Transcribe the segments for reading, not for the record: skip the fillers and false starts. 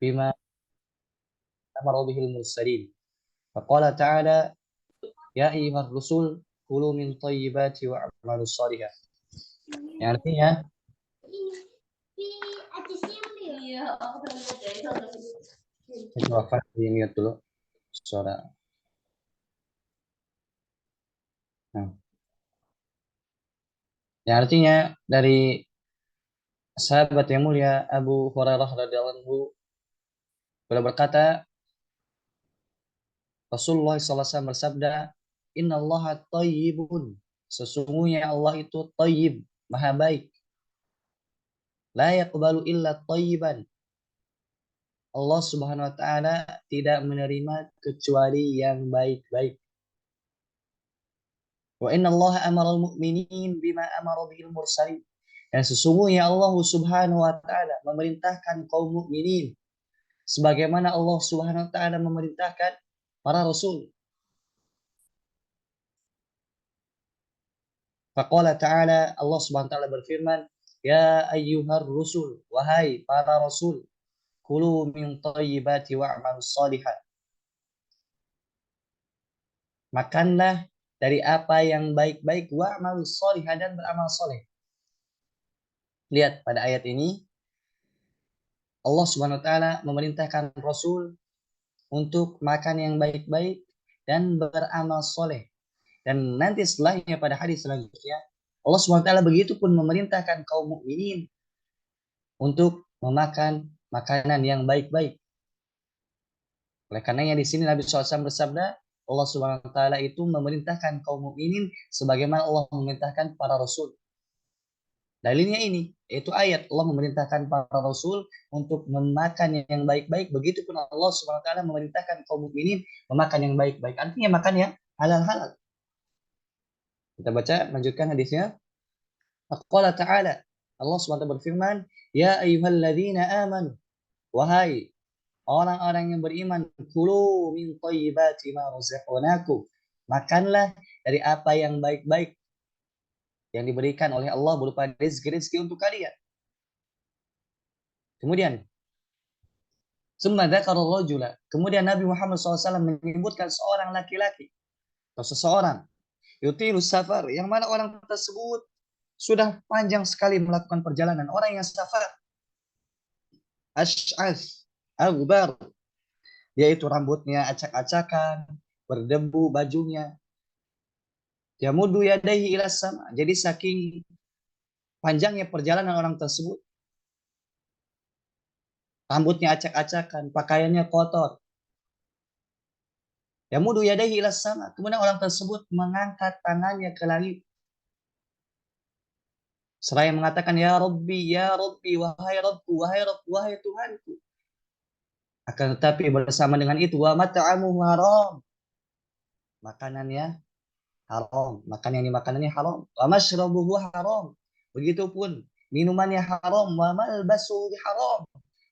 bima amara bihil mursalin. Faqala ta'ala ya ayyuhar rusul kulu min thayyibati wa'malus shalihan. Yang artinya coba di-mute dulu suara. Nah, yang artinya dari sahabat yang mulia Abu Hurairah radhiyallahu anhu beliau berkata, Rasulullah SAW bersabda, Innallaha thayyibun. Sesungguhnya Allah itu thayyib, maha baik. La yaqbalu illa thayyiban. Allah Subhanahu wa taala tidak menerima kecuali yang baik-baik. Wa innallaha amaral mu'minin bima amara bihil mursalin. Dan sesungguhnya Allah Subhanahu wa taala memerintahkan kaum mukminin sebagaimana Allah Subhanahu wa taala memerintahkan para rasul. Faqala ta'ala, Allah Subhanahu wa taala berfirman, ya ayyuhar rusul, wahai para rasul, kulu min thayyibati wa'malus shalihat. Makanlah dari apa yang baik-baik wa'malus shalihat dan beramal soleh. Lihat pada ayat ini Allah Subhanahu wa taala memerintahkan rasul untuk makan yang baik-baik dan beramal soleh. Dan nanti setelahnya pada hadis selanjutnya Allah Subhanahu wa taala begitu pun memerintahkan kaum mukminin untuk memakan makanan yang baik-baik. Oleh karenanya di sini Nabi SAW bersabda, Allah Subhanahu wa taala itu memerintahkan kaum mukminin sebagaimana Allah memerintahkan para rasul. Dalilnya ini, yaitu ayat Allah memerintahkan para rasul untuk memakan yang baik-baik, begitu pun Allah Subhanahu wa taala memerintahkan kaum mukminin memakan yang baik-baik. Artinya makan yang halal-halal. Kita baca lanjutkan hadisnya. Qala ta'ala, Allah SWT berfirman, ya ayyuhalladzina amanu, wahai orang-orang yang beriman, kulu min thayyibati ma razaqnakum. Makanlah dari apa yang baik-baik yang diberikan oleh Allah berupa rezeki-rezeki untuk kalian. Kemudian summa dzakarallahu jula. Kemudian Nabi Muhammad SAW menyebutkan seorang laki-laki atau seseorang yutilus safar, yang mana orang tersebut sudah panjang sekali melakukan perjalanan. Orang yang safar ash'ath aghbar, yaitu rambutnya acak-acakan, berdebu bajunya. Yamudu yadaihi ila sama. Jadi saking panjangnya perjalanan orang tersebut, rambutnya acak-acakan, pakaiannya kotor. Yamudu yadaihi ila sama. Kemudian orang tersebut mengangkat tangannya ke langit. Seraya mengatakan, ya Rabbi, wahai Rabbku, wahai Rabbku, wahai Tuhanku. Akan tetapi bersama dengan itu, wa mat'amuhu haram. Makanannya haram. Makan yang dimakanannya haram. Wa mashrabuhu haram. Begitupun minumannya haram. Wa malbasuhu haram.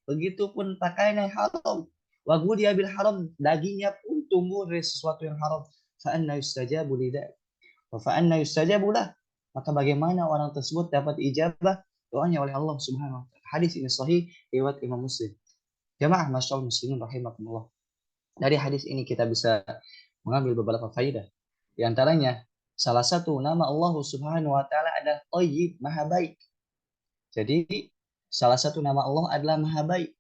Begitupun pakaiannya haram. Wa ghudhiya bil haram. Dagingnya pun tumbuh dari sesuatu yang haram. Fa anna yustajabu lidzalik. Wa fa anna yustajabu lah. Maka bagaimana orang tersebut dapat ijabah doanya oleh Allah Subhanahu wa taala. Hadis ini sahih riwayat Imam Muslim. Jamaah masyaallah muslimin rahimakumullah. Dari hadis ini kita bisa mengambil beberapa faedah. Di antaranya, salah satu nama Allah Subhanahu wa taala adalah Thayyib, Maha Baik. Jadi, salah satu nama Allah adalah Maha Baik.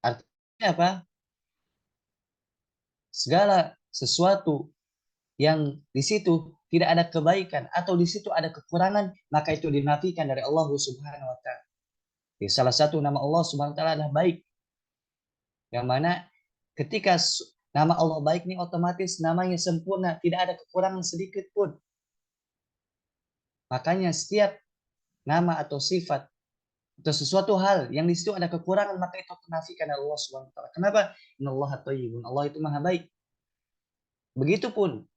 Artinya apa? Segala sesuatu yang di situ tidak ada kebaikan atau di situ ada kekurangan, maka itu dinafikan dari Allah Subhanahu wa taala. Jadi, salah satu nama Allah Subhanahu wa taala adalah baik. Yang mana ketika nama Allah baik ini otomatis namanya sempurna, tidak ada kekurangan sedikit pun. Makanya setiap nama atau sifat atau sesuatu hal yang di situ ada kekurangan, maka itu dinafikan oleh Allah Subhanahu wa taala. Kenapa? Innallaha thayyibun. Allah itu Maha Baik. Begitupun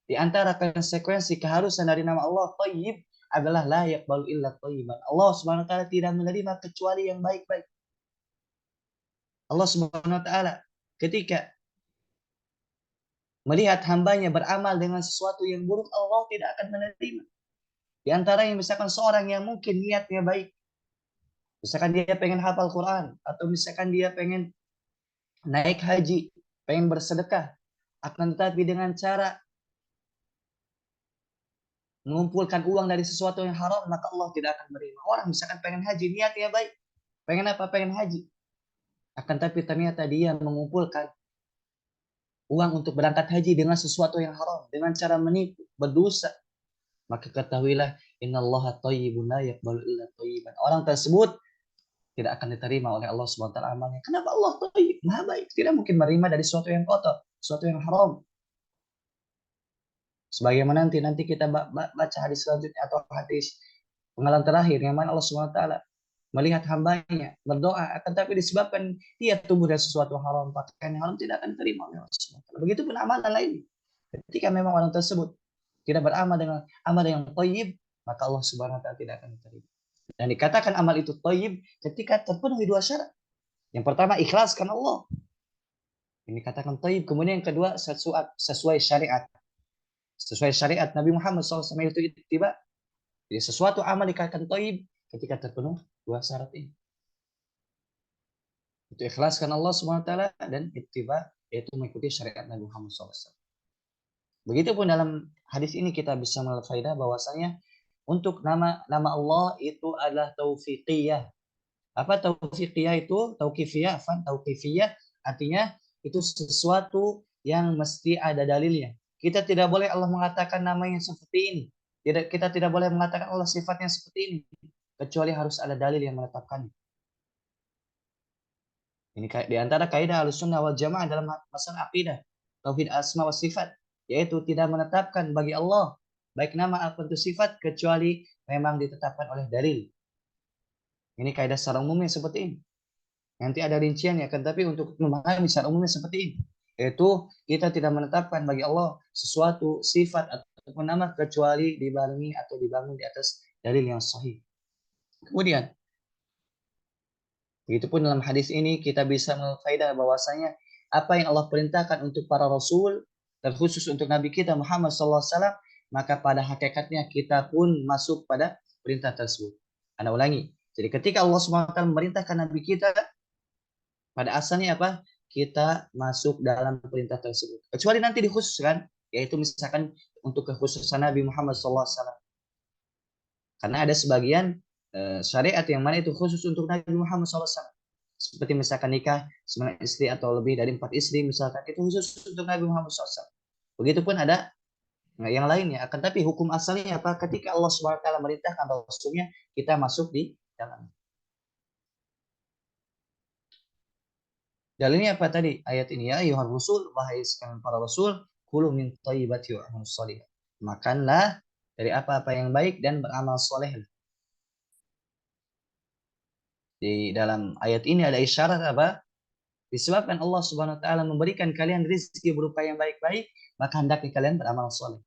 di antara konsekuensi keharusan dari nama Allah Thayyib adalah la yaqbalu illa thayyiban. Allah Subhanahu wa taala tidak menerima kecuali yang baik-baik. Allah Subhanahu wa taala ketika melihat hambanya beramal dengan sesuatu yang buruk, Allah tidak akan menerima. Di antara yang misalkan seorang yang mungkin niatnya baik, Misalkan dia pengen hafal Quran, atau misalkan dia pengen naik haji, pengen bersedekah, akan tetapi dengan cara mengumpulkan uang dari sesuatu yang haram, maka Allah tidak akan menerima. Orang misalkan pengen haji, niatnya baik, pengen apa? Pengen haji. Akan tapi ternyata dia mengumpulkan uang untuk berangkat haji dengan sesuatu yang haram, dengan cara menipu, berdosa. Maka ketahuilah, innallaha thayyibun la yaqbalu illa thayyiban. Orang tersebut tidak akan diterima oleh Allah Subhanahu wa taala amalnya. Kenapa? Allah thayyib, Maha baik, tidak mungkin menerima dari sesuatu yang kotor, sesuatu yang haram. Sebagaimana nanti kita baca hadis selanjutnya atau hadis pengalaman terakhir yang mana Allah Subhanahu wa taala melihat hambanya berdoa, akan tapi disebabkan dia tumbuh dari sesuatu haram, pakaian yang haram, tidak akan diterima oleh Allah Subhanahu wa taala. Begitupun amalan lain. Ketika memang orang tersebut tidak beramal dengan amal yang thayyib, maka Allah Subhanahu wa taala tidak akan diterima. Dan dikatakan amal itu thayyib ketika terpenuhi dua syarat. Yang pertama, ikhlas karena Allah. Ini katakan thayyib. Kemudian yang kedua, sesuai syariat. Sesuai syariat Nabi Muhammad SAW itu ittiba. Jadi sesuatu amal dikatakan thayyib ketika terpenuhi dua syarat ini. Itu ikhlas karena Allah SWT dan ittiba, yaitu mengikuti syariat Nabi Muhammad SAW. Begitupun dalam hadis ini kita bisa melihat faedah bahwasanya untuk nama Allah itu adalah taufiqiyah. Apa taufiqiyah itu? Tauqifiyah, tauqifiyah artinya itu sesuatu yang mesti ada dalilnya. Kita tidak boleh Allah mengatakan namanya seperti ini. Kita tidak boleh mengatakan Allah sifatnya seperti ini, kecuali harus ada dalil yang menetapkannya. Ini di antara kaidah Ahlussunnah wal Jamaah dalam masalah akidah, tauhid asma wa sifat, yaitu tidak menetapkan bagi Allah baik nama ataupun sifat kecuali memang ditetapkan oleh dalil. Ini kaidah secara umumnya seperti ini. Nanti ada rinciannya, kan tapi untuk memahami secara umumnya seperti ini, yaitu kita tidak menetapkan bagi Allah sesuatu sifat ataupun nama kecuali dibarengi atau dibangun di atas dalil yang sahih. Kemudian begitupun dalam hadis ini kita bisa mengfaedah bahwasanya apa yang Allah perintahkan untuk para rasul, terkhusus untuk Nabi kita Muhammad SAW, maka pada hakikatnya kita pun masuk pada perintah tersebut. Anda ulangi. Jadi ketika Allah SWT memerintahkan Nabi kita, pada asalnya apa? Kita masuk dalam perintah tersebut. Kecuali nanti dikhususkan, yaitu misalkan untuk kekhususan Nabi Muhammad SAW. Karena ada sebagian syariat yang mana itu khusus untuk Nabi Muhammad SAW. Seperti misalkan nikah 9 istri atau lebih dari 4 istri, misalkan itu khusus untuk Nabi Muhammad SAW. Begitupun ada yang lainnya. Akan tapi hukum asalnya apa? Ketika Allah SWT merintahkan Rasulnya, kita masuk di dalam. Dalilnya apa tadi? Ayat ini, ya ayuhar rusul, wahai sekalian para rasul, kulu min thayyibati wa'amal salih. Makanlah dari apa-apa yang baik dan beramal soleh. Di dalam ayat ini ada isyarat apa? Disebabkan Allah Subhanahu wa taala memberikan kalian rezeki berupa yang baik-baik, maka hendaknya kalian beramal soleh.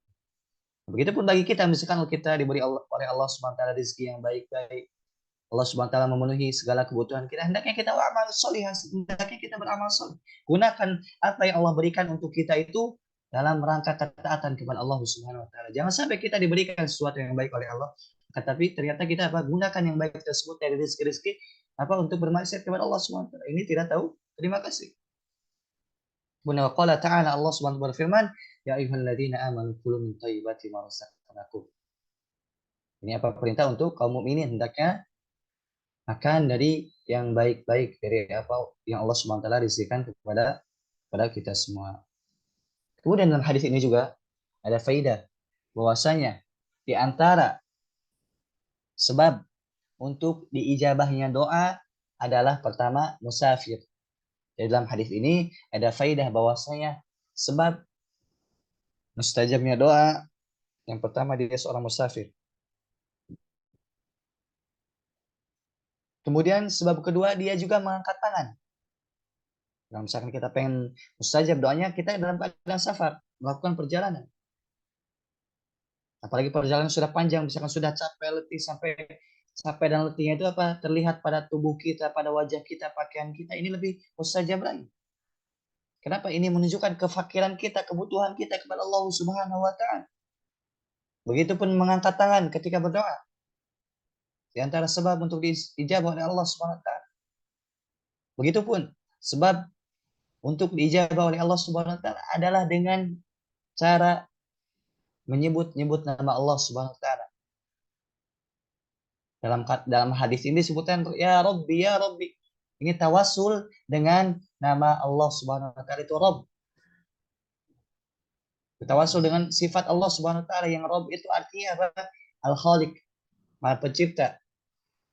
Begitupun bagi kita, misalkan kita diberi oleh Allah Subhanahu wa taala rezeki yang baik-baik, Allah Subhanahu wa taala memenuhi segala kebutuhan kita, hendaknya kita beramal soleh, hendaknya kita beramal soleh. Gunakan apa yang Allah berikan untuk kita itu dalam rangka ketaatan kepada Allah Subhanahu wa taala. Jangan sampai kita diberikan sesuatu yang baik oleh Allah, tetapi ternyata kita apa? Gunakan yang baik tersebut dari rezeki-rezeki apa untuk bermaksiat kepada Allah Subhanahu wa taala. Ini tidak tahu terima kasih. Wa qala ta'ala, Allah Subhanahu wa taala berfirman, ya ayyuhalladzina amanu kulu min thayyibati ma razaqnakum. Ini apa? Perintah untuk kaum mukminin, hendaknya makan dari yang baik-baik, dari apa yang Allah Subhanahu wa taala rizkikan kepada kita semua. Kemudian dalam hadis ini juga ada faidah bahwasanya di antara sebab untuk diijabahnya doa adalah pertama musafir. Jadi dalam hadis ini ada faidah bahwasanya sebab mustajabnya doa yang pertama dia seorang musafir. Kemudian sebab kedua dia juga mengangkat tangan. Nah, misalkan kita pengen mustajab doanya, kita dalam keadaan safar, melakukan perjalanan. Apalagi perjalanan sudah panjang, misalkan sudah capek, letih, sampai dan letihnya itu apa? Terlihat pada tubuh kita, pada wajah kita, pakaian kita, ini lebih mustajab lagi. Kenapa? Ini menunjukkan kefakiran kita, kebutuhan kita kepada Allah Subhanahu wa taala. Begitupun mengangkat tangan ketika berdoa. Di antara sebab untuk diijabah oleh Allah Subhanahu wa taala. Begitupun sebab untuk diijabah oleh Allah Subhanahu wa taala adalah dengan cara menyebut-nyebut nama Allah Subhanahu wa taala. Dalam hadis ini disebutkan ya Rabbi ya Rabbi. Ini tawasul dengan nama Allah Subhanahu wa taala itu Rabb. Tawasul dengan sifat Allah Subhanahu wa taala yang Rabb itu artinya apa? Al-Khaliq, Maha Pencipta.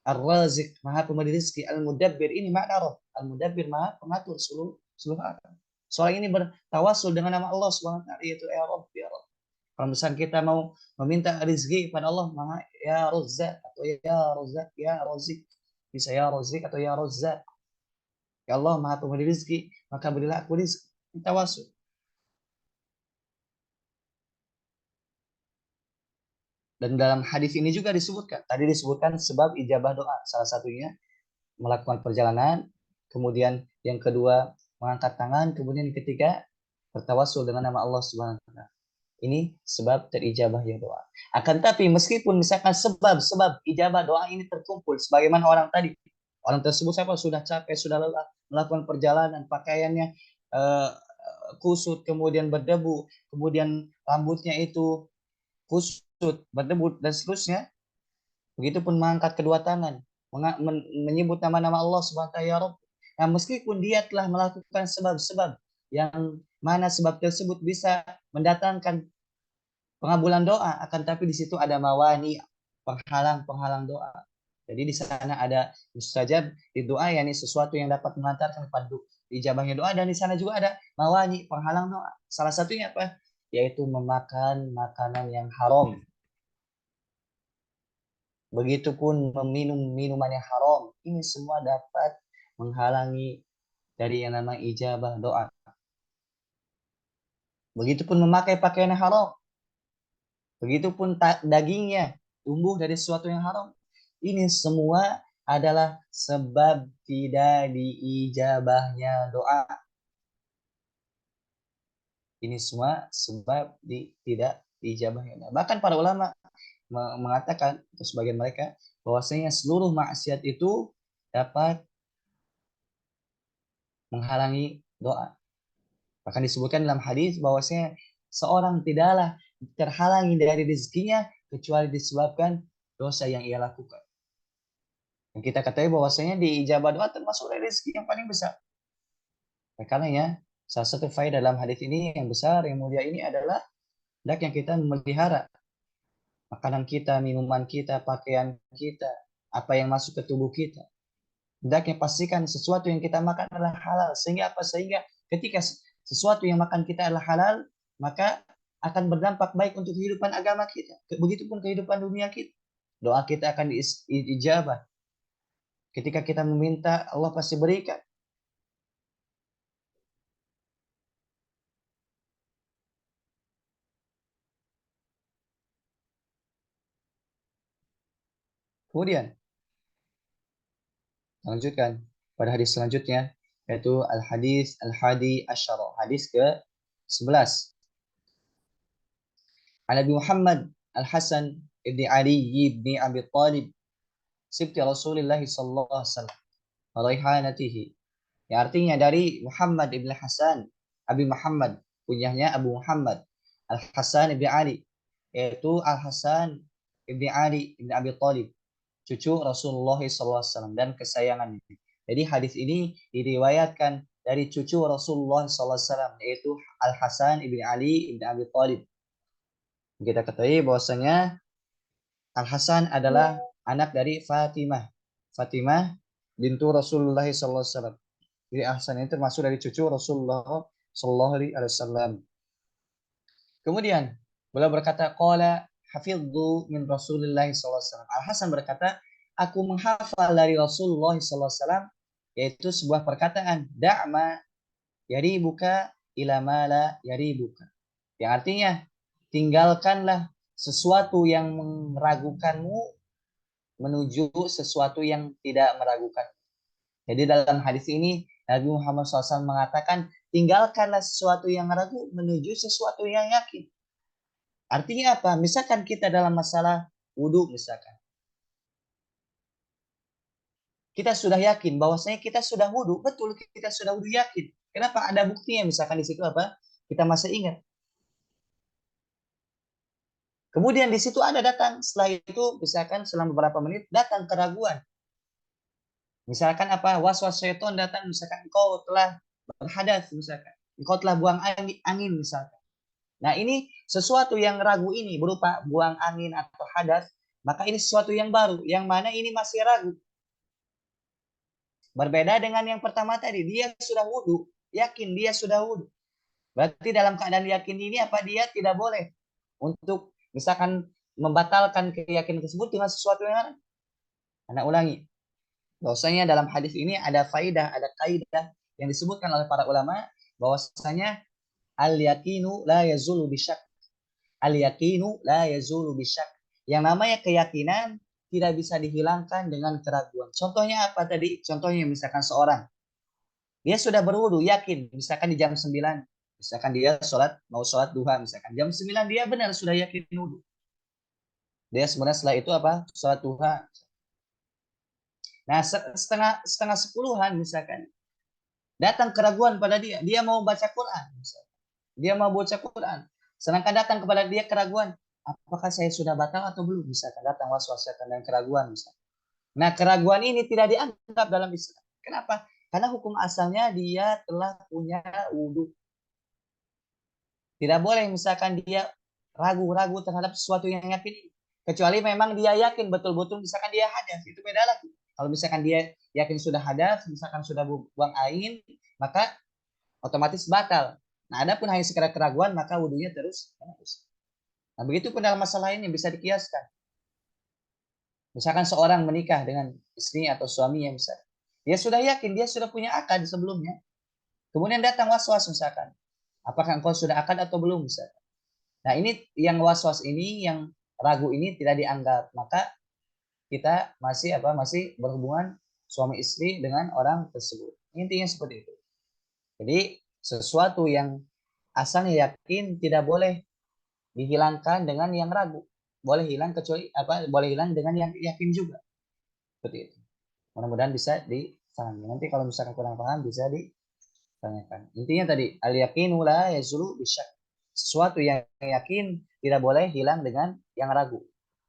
Ar-Razik, Maha Pemberi rezeki. Al-Mudabbir, ini makna Rabb. Al-Mudabbir, Maha Pengatur seluruh alam. Soal ini bertawasul dengan nama Allah Subhanahu wa taala yaitu ya Rabb ya Rabb. Kalau misalnya kita mau meminta rezeki kepada Allah, maka ya Razzaq atau ya Razzaq, ya Razik. Bisa ya Razik atau ya Razzaq. Ya Allah Maha Pemberi rezeki, maka berilah aku rezeki. Tawasul. Dan dalam hadis ini juga disebutkan, tadi disebutkan sebab ijabah doa. Salah satunya melakukan perjalanan, kemudian yang kedua mengangkat tangan, kemudian yang ketiga bertawasul dengan nama Allah Subhanahu wa taala. Ini sebab terijabahnya doa. Akan tapi meskipun misalkan sebab ijabah doa ini terkumpul sebagaimana orang tadi, orang tersebut siapa sudah capek, sudah lelah melakukan perjalanan, pakaiannya kusut, kemudian berdebu, kemudian rambutnya itu kusut, berdebu dan seterusnya. Begitupun mengangkat kedua tangan, menyebut nama-nama Allah Subhanahu wa taala ya Rabb. Nah, meskipun dia telah melakukan sebab-sebab yang mana sebab tersebut bisa mendatangkan pengabulan doa, akan tapi di situ ada mawani, penghalang doa. Jadi di sana ada mustajab di doa, yakni sesuatu yang dapat mengantarkan kepada ijabahnya doa, dan di sana juga ada mawani, penghalang doa. Salah satunya apa? Yaitu memakan makanan yang haram. Begitupun meminum minuman yang haram. Ini semua dapat menghalangi dari yang namanya ijabah doa. Begitupun memakai pakaian yang haram. Begitupun dagingnya tumbuh dari sesuatu yang haram. Ini semua adalah sebab tidak diijabahnya doa. Ini semua sebab tidak diijabahnya doa. Bahkan para ulama mengatakan, atau sebagian mereka, bahwasanya seluruh maksiat itu dapat menghalangi doa. Bahkan disebutkan dalam hadis bahwasanya seorang tidaklah terhalangi dari rezekinya kecuali disebabkan dosa yang ia lakukan. Dan kita ketahui bahwasanya di ijabah doa termasuk dari rezeki yang paling besar. Karena salah satu faedah dalam hadis ini yang besar, yang mulia ini adalah hendaknya kita memelihara makanan kita, minuman kita, pakaian kita, apa yang masuk ke tubuh kita. Hendaknya pastikan sesuatu yang kita makan adalah halal. Sehingga apa? Sehingga ketika sesuatu yang makan kita adalah halal, maka akan berdampak baik untuk kehidupan agama kita. Begitupun kehidupan dunia kita. Doa kita akan diijabah. Ketika kita meminta, Allah pasti berikan. Kemudian, lanjutkan pada hadis selanjutnya, yaitu al-hadis al-hadi asyara. Hadis ke-11. Nabi Muhammad al-Hasan ibn Ali ibn Abi Talib sibti Rasulullah sallallahu alaihi wasallam raihanatihi. Yang artinya dari Muhammad ibn Hasan, Abi Muhammad, kunyahnya Abu Muhammad Al-Hasan ibn Ali, yaitu Al-Hasan ibn Ali ibn Abi Talib, cucu Rasulullah SAW dan kesayangannya. Jadi hadis ini diriwayatkan dari cucu Rasulullah SAW, yaitu Al-Hasan ibn Ali ibn Abi Talib. Kita ketahui bahwasanya Al-Hasan adalah anak dari Fatimah. Fatimah bintu Rasulullah SAW. Jadi Al-Hasan ini termasuk dari cucu Rasulullah SAW. Kemudian beliau berkata, qala hafidhu min Rasulillah SAW. Al-Hasan berkata, aku menghafal dari Rasulullah SAW, yaitu sebuah perkataan, da'ma yaribuka ila ma la yaribuka. Yang artinya, tinggalkanlah sesuatu yang meragukanmu menuju sesuatu yang tidak meragukan. Jadi dalam hadis ini Nabi Muhammad SAW mengatakan, tinggalkanlah sesuatu yang ragu menuju sesuatu yang yakin. Artinya apa? Misalkan kita dalam masalah wudhu misalkan. kita sudah yakin bahwasanya kita sudah wudhu, betul kita sudah wudhu yakin. Kenapa? Ada buktinya, misalkan di situ apa? Kita masih ingat. Kemudian di situ ada datang, setelah itu misalkan selama beberapa menit datang keraguan. Misalkan apa? Was-was syaitan datang, misalkan engkau telah berhadas, misalkan. Engkau telah buang angin, misalkan. Nah, ini sesuatu yang ragu ini berupa buang angin atau hadas, maka ini sesuatu yang baru, yang mana ini masih ragu. Berbeda dengan yang pertama tadi, dia sudah wudhu, yakin dia sudah wudhu. Berarti dalam keadaan yakin ini apa dia tidak boleh untuk misalkan membatalkan keyakinan tersebut dengan sesuatu yang lain. Anda ulangi, bahwasanya dalam hadis ini ada faidah, ada kaidah yang disebutkan oleh para ulama bahwasanya al yakinu la yazulu bisyak. Al yakinu la yazulu bisyak. Yang namanya keyakinan tidak bisa dihilangkan dengan keraguan. Contohnya apa tadi? Contohnya misalkan seorang dia sudah berwudu yakin, misalkan di jam 9, misalkan dia mau sholat duha, misalkan jam 9 dia benar sudah yakin wudu. Dia sebenarnya setelah itu apa? Sholat duha. Nah, setengah sepuluhan misalkan datang keraguan pada dia, dia mau baca Quran, misalkan. Dia mau baca Quran, sedangkan datang kepada dia keraguan, apakah saya sudah batal atau belum, misalkan datang was-was setan dan keraguan misalkan. Nah, keraguan ini tidak dianggap dalam Islam. Kenapa? Karena hukum asalnya dia telah punya wudhu. Tidak boleh misalkan dia ragu-ragu terhadap sesuatu yang yakin. Kecuali memang dia yakin betul-betul misalkan dia hadas. Itu beda lagi. Kalau misalkan dia yakin sudah hadas, misalkan sudah buang air, maka otomatis batal. Nah, ada pun hanya sekedar keraguan, maka wudhunya terus. Nah, begitu pun dalam masalah ini bisa dikiaskan. Misalkan seorang menikah dengan istri atau suaminya misalkan. Dia sudah yakin, dia sudah punya akad sebelumnya. Kemudian datang was-was misalkan. Apakah engkau sudah akad atau belum misalkan. Nah, ini yang was-was ini, yang ragu ini tidak dianggap. Maka kita masih berhubungan suami istri dengan orang tersebut. Intinya seperti itu. Jadi sesuatu yang asalnya yakin tidak boleh dihilangkan dengan yang ragu. Boleh hilang kecuali boleh hilang dengan yang yakin juga. Seperti itu. Mudah-mudahan bisa dipahami. Nanti kalau misalkan kurang paham bisa ditanyakan. Intinya tadi al yaqinu la yazulu bisyak. Sesuatu yang yakin tidak boleh hilang dengan yang ragu.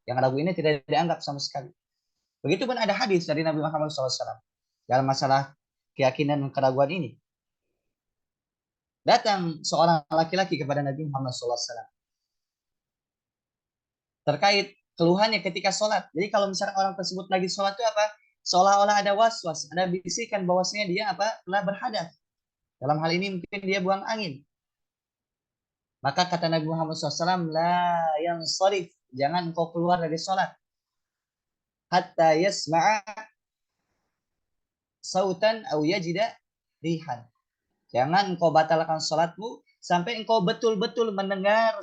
Yang ragu ini tidak dianggap sama sekali. Begitupun ada hadis dari Nabi Muhammad SAW dalam masalah keyakinan dan keraguan ini. Datang seorang laki-laki kepada Nabi Muhammad SAW terkait keluhannya ketika sholat. Jadi kalau misalnya orang tersebut lagi sholat itu apa? Seolah-olah ada was-was, ada bisikan bahwasanya dia telah berhadas. Dalam hal ini mungkin dia buang angin. Maka kata Nabi Muhammad SAW, la yang sharif, jangan kau keluar dari sholat. Hatta yasma'a sautan au yajida rihan. Jangan engkau batalkan sholatmu sampai engkau betul-betul mendengar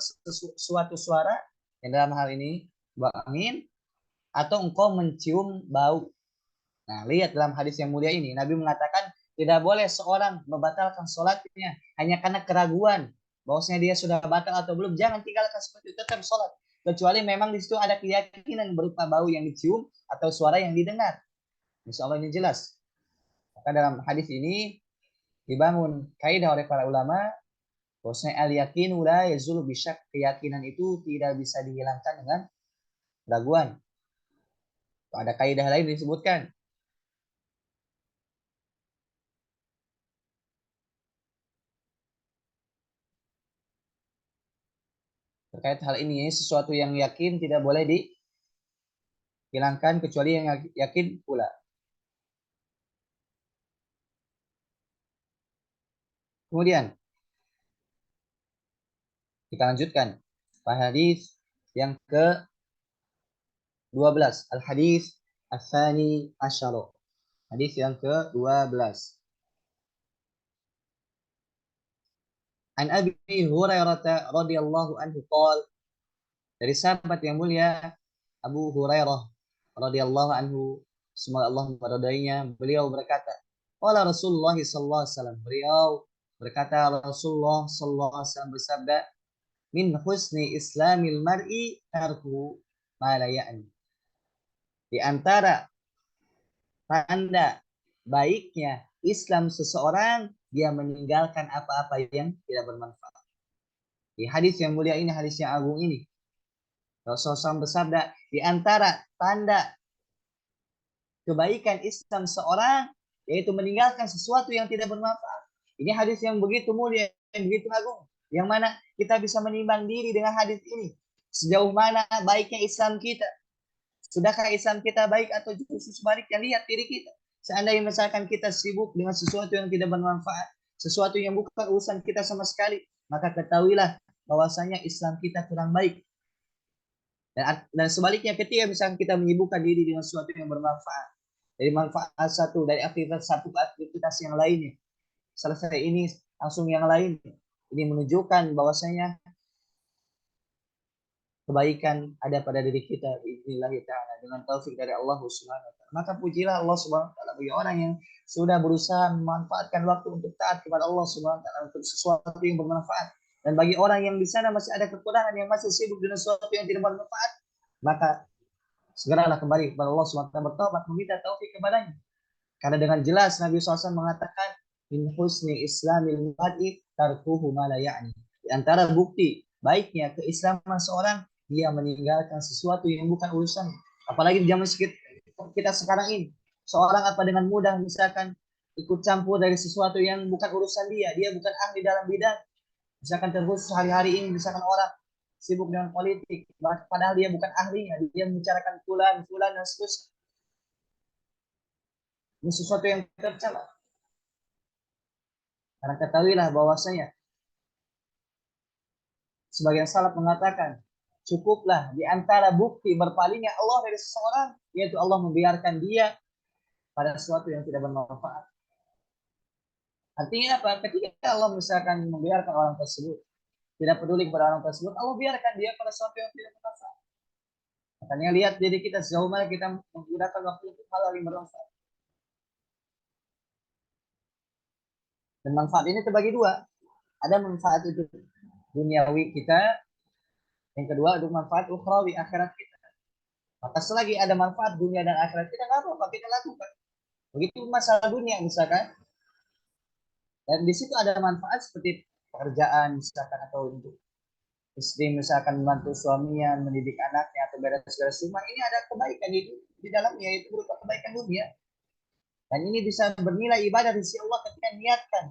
suatu suara, yang dalam hal ini buang angin, atau engkau mencium bau. Nah, lihat dalam hadis yang mulia ini, Nabi mengatakan tidak boleh seorang membatalkan sholatnya hanya karena keraguan bahwasanya dia sudah batal atau belum. Jangan tinggalkan seperti itu, tetap sholat. Kecuali memang di situ ada keyakinan berupa bau yang dicium atau suara yang didengar. Insya Allah ini jelas. Maka dalam hadis ini dibangun kaidah oleh para ulama bahwasanya al yakinu la yazulu bisyak, keyakinan itu tidak bisa dihilangkan dengan raguan. Ada kaidah lain disebutkan. Terkait hal ini, sesuatu yang yakin tidak boleh dihilangkan kecuali yang yakin pula. Kemudian kita lanjutkan pada hadis yang ke-12, al-hadis ats-tsani asyara. Hadis yang ke-12. An Abi Hurairah radhiyallahu anhu qol, dari sahabat yang mulia Abu Hurairah radhiyallahu anhu, semoga Allah meridainya, beliau berkata, qala Rasulullah sallallahu alaihi wasallam, beliau berkata, Rasulullah sallallahu alaihi wasallam bersabda, min husni islamil mar'i tarku ma la ya'ni. Di antara tanda baiknya Islam seseorang, dia meninggalkan apa-apa yang tidak bermanfaat. Di hadis yang mulia ini, hadis yang agung ini, Rasulullah SAW bersabda, di antara tanda kebaikan Islam seorang yaitu meninggalkan sesuatu yang tidak bermanfaat. Ini hadis yang begitu mulia, yang begitu agung. Yang mana kita bisa menimbang diri dengan hadis ini. Sejauh mana baiknya Islam kita. Sudahkah Islam kita baik atau justru sebaliknya? Lihat diri kita. Seandainya misalkan kita sibuk dengan sesuatu yang tidak bermanfaat, sesuatu yang bukan urusan kita sama sekali, maka ketahuilah bahwasanya Islam kita kurang baik. Dan sebaliknya ketika misalkan kita menyibukkan diri dengan sesuatu yang bermanfaat, dari manfaat satu, dari aktivitas satu ke aktivitas yang lainnya, selesai ini langsung yang lain, ini menunjukkan bahwasanya kebaikan ada pada diri kita billahi taala dengan taufik dari Allah Subhanahu wa taala. Maka pujilah Allah Subhanahu wa taala bagi orang yang sudah berusaha memanfaatkan waktu untuk taat kepada Allah Subhanahu wa taala untuk sesuatu yang bermanfaat. Dan bagi orang yang di sana masih ada kekurangan, yang masih sibuk dengan sesuatu yang tidak bermanfaat, maka segeralah kembali kepada Allah Subhanahu wa taala, bertobat, meminta taufik kepadanya. Karena dengan jelas Nabi SAW mengatakan, min husni islamil mar'i tarkuhu ma la ya'ni. Di antara bukti baiknya keislaman seorang, dia meninggalkan sesuatu yang bukan urusan. Apalagi di zaman kita sekarang ini, seorang apa dengan mudah misalkan ikut campur dari sesuatu yang bukan urusan dia bukan ahli dalam bidang. Misalkan terkhusus hari-hari ini, misalkan orang sibuk dengan politik, padahal dia bukan ahlinya, dia membicarakan fulan dan seterusnya. Ini sesuatu yang tercela. Karena ketahuilah bahwasanya sebagian salaf mengatakan, cukuplah di antara bukti berpalingnya Allah dari seseorang, yaitu Allah membiarkan dia pada sesuatu yang tidak bermanfaat. Artinya apa? Ketika Allah misalkan membiarkan orang tersebut, tidak peduli kepada orang tersebut, Allah biarkan dia pada sesuatu yang tidak bermanfaat. Makanya lihat diri kita sejauh mana kita menggunakan waktu untuk hal yang bermanfaat. Dan manfaat ini terbagi dua. Ada manfaat itu duniawi kita, yang kedua untuk manfaat ukhrawi akhirat kita. Maka selagi ada manfaat dunia dan akhirat kita, nggak apa-apa kita lakukan. Begitu masalah dunia misalkan, dan di situ ada manfaat seperti pekerjaan misalkan, atau untuk istri misalkan membantu suaminya mendidik anaknya atau beres-beres rumah, ini ada kebaikan di dalamnya, itu berupa kebaikan dunia. Dan ini bisa bernilai ibadah di sisi Allah ketika niatkan,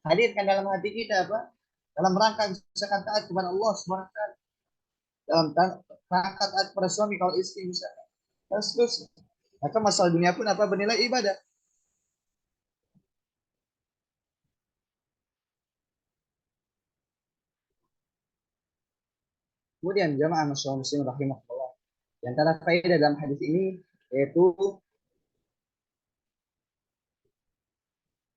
hadirkan dalam hati kita apa? Dalam rangka misalkan taat kepada Allah Subhanahu wa taala. Dalam rangka taat kepada suami kalau istri misalkan. Terus maka masalah dunia pun apa bernilai ibadah. Kemudian jamaah masyaallah muslim rahimahullah. Di antara faedah dalam hadis ini yaitu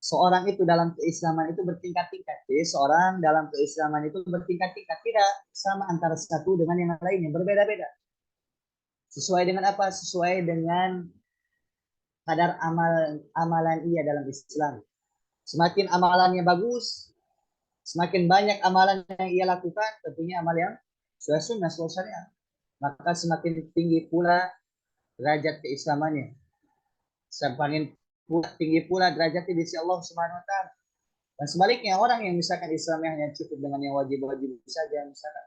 seorang itu dalam keislaman itu bertingkat-tingkat. Jadi seorang dalam keislaman itu bertingkat-tingkat, tidak sama antara satu dengan yang lainnya, berbeda-beda. Sesuai dengan apa? Sesuai dengan kadar amalan ia dalam Islam. Semakin amalannya bagus, semakin banyak amalan yang ia lakukan, tentunya amal yang sesuai sunnah, sesuai syariat. Maka semakin tinggi pula derajat keislamannya. Semakin tinggi pula derajatnya di sisi Allah Subhanahu wa taala. Dan sebaliknya orang yang misalkan Islamnya hanya cukup dengan yang wajib-wajib saja misalkan,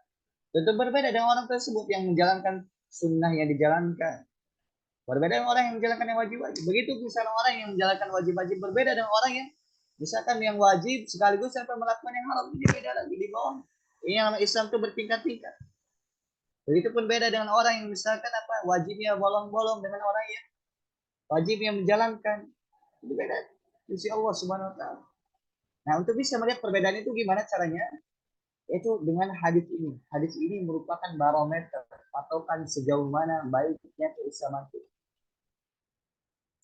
tentu berbeda dengan orang tersebut yang menjalankan sunnah yang dijalankan. Berbeda dengan orang yang menjalankan yang wajib-wajib. Begitu misalnya orang yang menjalankan wajib-wajib berbeda dengan orang yang misalkan yang wajib sekaligus sampai melakukan yang haram. Ini beda lagi di bawah. Ini yang Islam itu bertingkat-tingkat. Begitupun beda dengan orang yang misalkan apa wajibnya bolong-bolong dengan orang yang wajibnya menjalankan. Itu beda di sisi Allah Subhanahu wa taala. Nah, untuk bisa melihat perbedaan itu gimana caranya? Yaitu dengan hadis ini. Hadis ini merupakan barometer, patokan sejauh mana baiknya keislaman kita.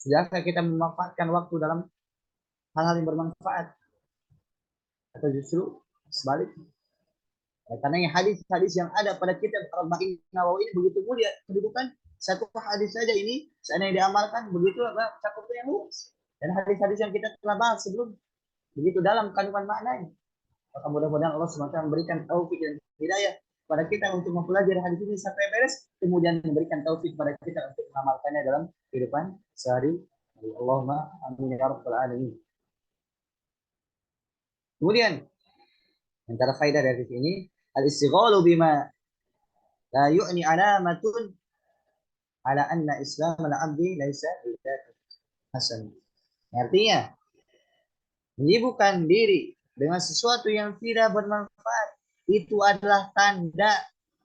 Sudahkah kita memanfaatkan waktu dalam hal-hal yang bermanfaat? Atau justru sebaliknya? Karena hadis-hadis yang ada pada kitab Arba'in Nawawi ini begitu mulia kedudukan, satu hadis saja ini seandainya diamalkan begitu apa cakupnya luas. Dan hadis-hadis yang kita telah bahas sebelum begitu dalam kandungan maknanya. Maka mudah-mudahan Allah SWT memberikan taufik dan hidayah pada kita untuk mempelajari hadis ini sampai beres, kemudian memberikan taufik pada kita untuk mengamalkannya dalam kehidupan sehari. Allahumma amin ya rabbal alamin. Kemudian antara faedah dari sini al-istighalu bima la yu'ni alamatun ala anna islam al-abdi laisa hasan. Artinya menyibukkan diri dengan sesuatu yang tidak bermanfaat itu adalah tanda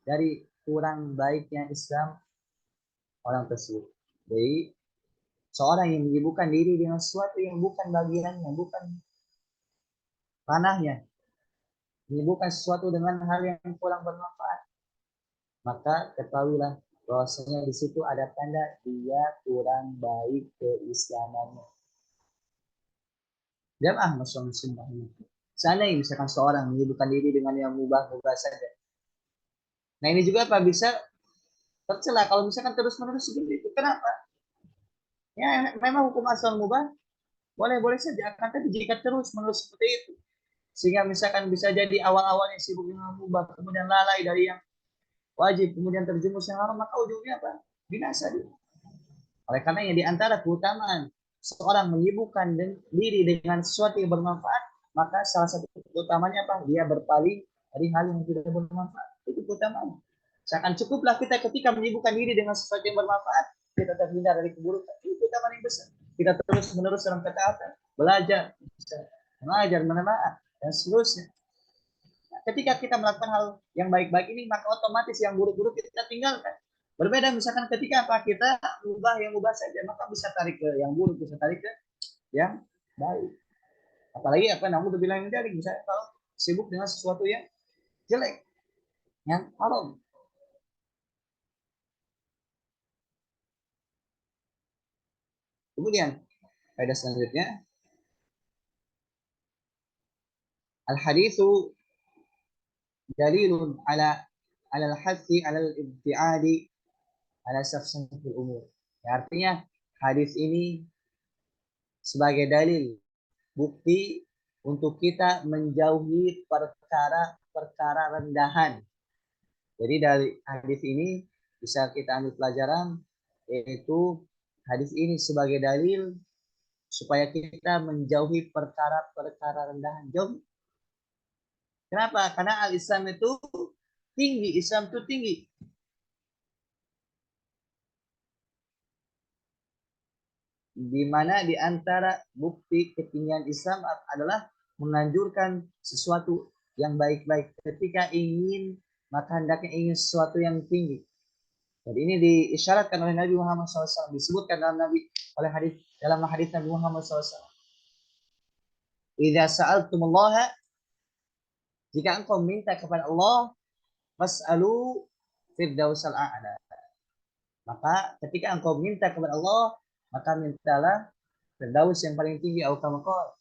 dari kurang baiknya Islam orang tersebut. Jadi seorang yang menyibukkan diri dengan sesuatu yang bukan bagiannya, bukan ranahnya, menyibukkan sesuatu dengan hal yang kurang bermanfaat, maka ketahuilah bahwasanya di situ ada tanda dia kurang baik keislamannya. Jamaah muslim sunnahnya. Seandainya misalkan seorang menyibukkan diri dengan yang mubah-mubah saja. Nah ini juga apa bisa tercela kalau misalkan terus-menerus seperti itu. Kenapa? Ya memang hukum asal mubah boleh-boleh saja. Akan tapi jika terus-menerus seperti itu, sehingga misalkan bisa jadi awal-awalnya sibuk dengan mubah, kemudian lalai dari yang wajib, kemudian terjerumus yang haram, maka ujungnya apa? Binasa dia. Oleh karena yang diantara keutamaan seorang menyibukkan diri dengan sesuatu yang bermanfaat, maka salah satu keutamanya apa? Dia berpaling dari hal yang tidak bermanfaat. Itu keutamaan. Seakan cukuplah kita ketika menyibukkan diri dengan sesuatu yang bermanfaat, kita terhindar dari keburukan. Itu keutamaan yang besar. Kita terus menerus dalam ketaatan, belajar, mengajar, menelaah, dan seterusnya. Nah, ketika kita melakukan hal yang baik-baik ini, maka otomatis yang buruk-buruk kita tinggalkan. Berbeda misalkan ketika apa kita ubah yang ubah saja, maka bisa tarik ke yang buruk, bisa tarik ke yang baik. Apalagi apa namun bilang dari misalnya kalau sibuk dengan sesuatu yang jelek, yang haram. Kemudian pada selanjutnya al-haditsu dalilun ala al-hathi ala al-ibtiadi ala safsatul umur. Ya, artinya hadis ini sebagai dalil bukti untuk kita menjauhi perkara-perkara rendahan. Jadi dari hadis ini bisa kita ambil pelajaran yaitu hadis ini sebagai dalil supaya kita menjauhi perkara-perkara rendahan. Jauh. Kenapa? Karena al-Islam itu tinggi, Islam itu tinggi. Di mana di antara bukti ketinggian Islam adalah menganjurkan sesuatu yang baik-baik. Ketika ingin, maka hendaknya ingin sesuatu yang tinggi. Jadi ini diisyaratkan oleh Nabi Muhammad SAW, disebutkan dalam hadis Nabi Muhammad SAW. Idza sa'altumullaha, jika engkau minta kepada Allah, fas'alu firdausal a'la. Maka ketika engkau minta kepada Allah, maka mintalah firdaus yang paling tinggi atau kama qala.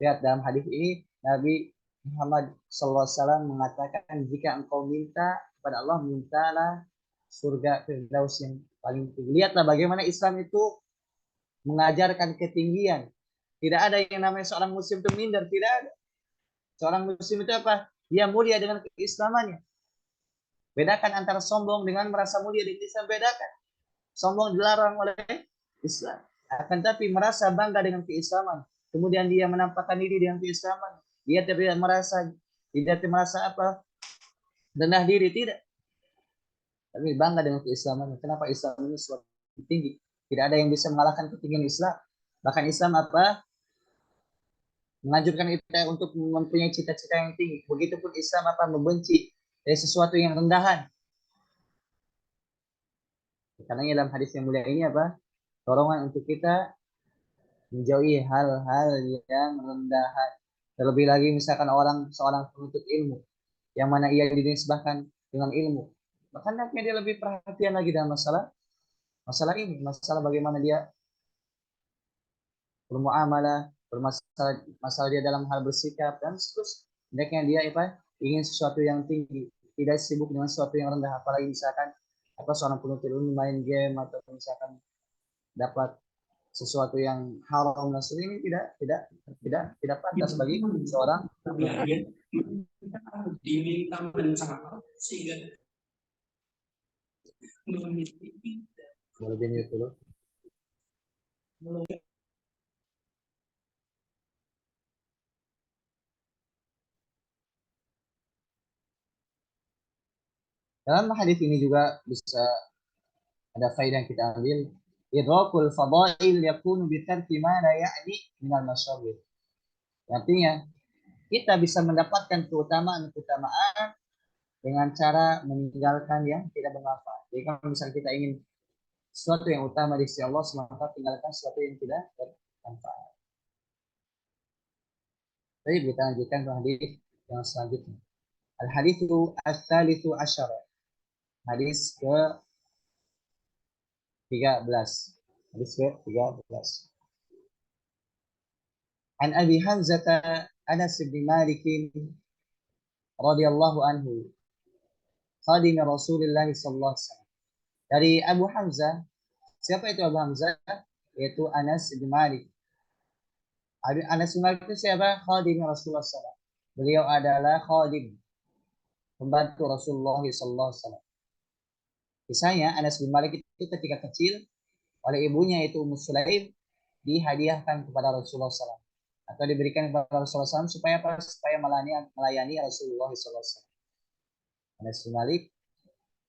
Lihat dalam hadis ini Nabi Muhammad SAW mengatakan jika engkau minta kepada Allah, mintalah surga firdaus yang paling tinggi. Lihatlah bagaimana Islam itu mengajarkan ketinggian. Tidak ada yang namanya seorang muslim itu minder, tidak ada. Seorang muslim itu apa? Dia mulia dengan keislamannya. Bedakan antara sombong dengan merasa mulia dengan Islam, bedakan. Sombong dilarang oleh Islam. Akan tapi merasa bangga dengan keislaman. Kemudian dia menampakkan diri dengan keislaman. Dia tidak merasa apa? Rendah diri, tidak. Tapi bangga dengan keislaman. Kenapa Islam ini suatu tinggi? Tidak ada yang bisa mengalahkan ketinggian Islam. Bahkan Islam apa? Menganjurkan kita untuk mempunyai cita-cita yang tinggi. Begitupun Islam apa? Membenci dari sesuatu yang rendahan. Karena dalam hadis yang mulia ini apa? Dorongan untuk kita menjauhi hal-hal yang rendahan. Terlebih lagi misalkan seorang penuntut ilmu yang mana ia dinisbahkan dengan ilmu, maka hendaknya dia lebih perhatian lagi dalam masalah ini, masalah bagaimana dia bermuamalah, masalah dia dalam hal bersikap dan seterusnya. Hendaknya dia ingin sesuatu yang tinggi, tidak sibuk dengan sesuatu yang rendah. Apalagi misalkan seorang penuntut ilmu main game atau misalkan dapat sesuatu yang haram dan ini tidak pantas bagi seorang diminta mencatat sehingga boleh dulu. Dalam hadis ini juga bisa ada faedah yang kita ambil. Idrakul fadail yakunu bi tarki ma la ya'ni minal masyagil. Artinya, kita bisa mendapatkan keutamaan-keutamaan dengan cara meninggalkan yang tidak bermanfaat. Jadi kalau misalnya kita ingin sesuatu yang utama di sisi Allah, maka tinggalkan sesuatu yang tidak bermanfaat. Jadi kita lanjutkan ke hadis yang selanjutnya. Al-haditsu ats-tsalitsu asyara. Hadis ke-13. Hadis ke-13. An Abi Hamzah Anas bin Malik radhiyallahu anhu, khadim Rasulullah sallallahu alaihi wasallam. Dari Abu Hamzah, siapa itu Abu Hamzah? Yaitu Anas bin Malik. Anas bin Malik itu siapa? Khadim Rasulullah sallallahu alaihi wasallam. Beliau adalah khadim, pembantu Rasulullah sallallahu alaihi wasallam. Misalnya Anas bin Malik itu ketika kecil oleh ibunya itu Ummu Sulaim dihadiahkan kepada Rasulullah SAW atau diberikan kepada Rasulullah SAW supaya apa? Supaya melayani Rasulullah SAW. Anas bin Malik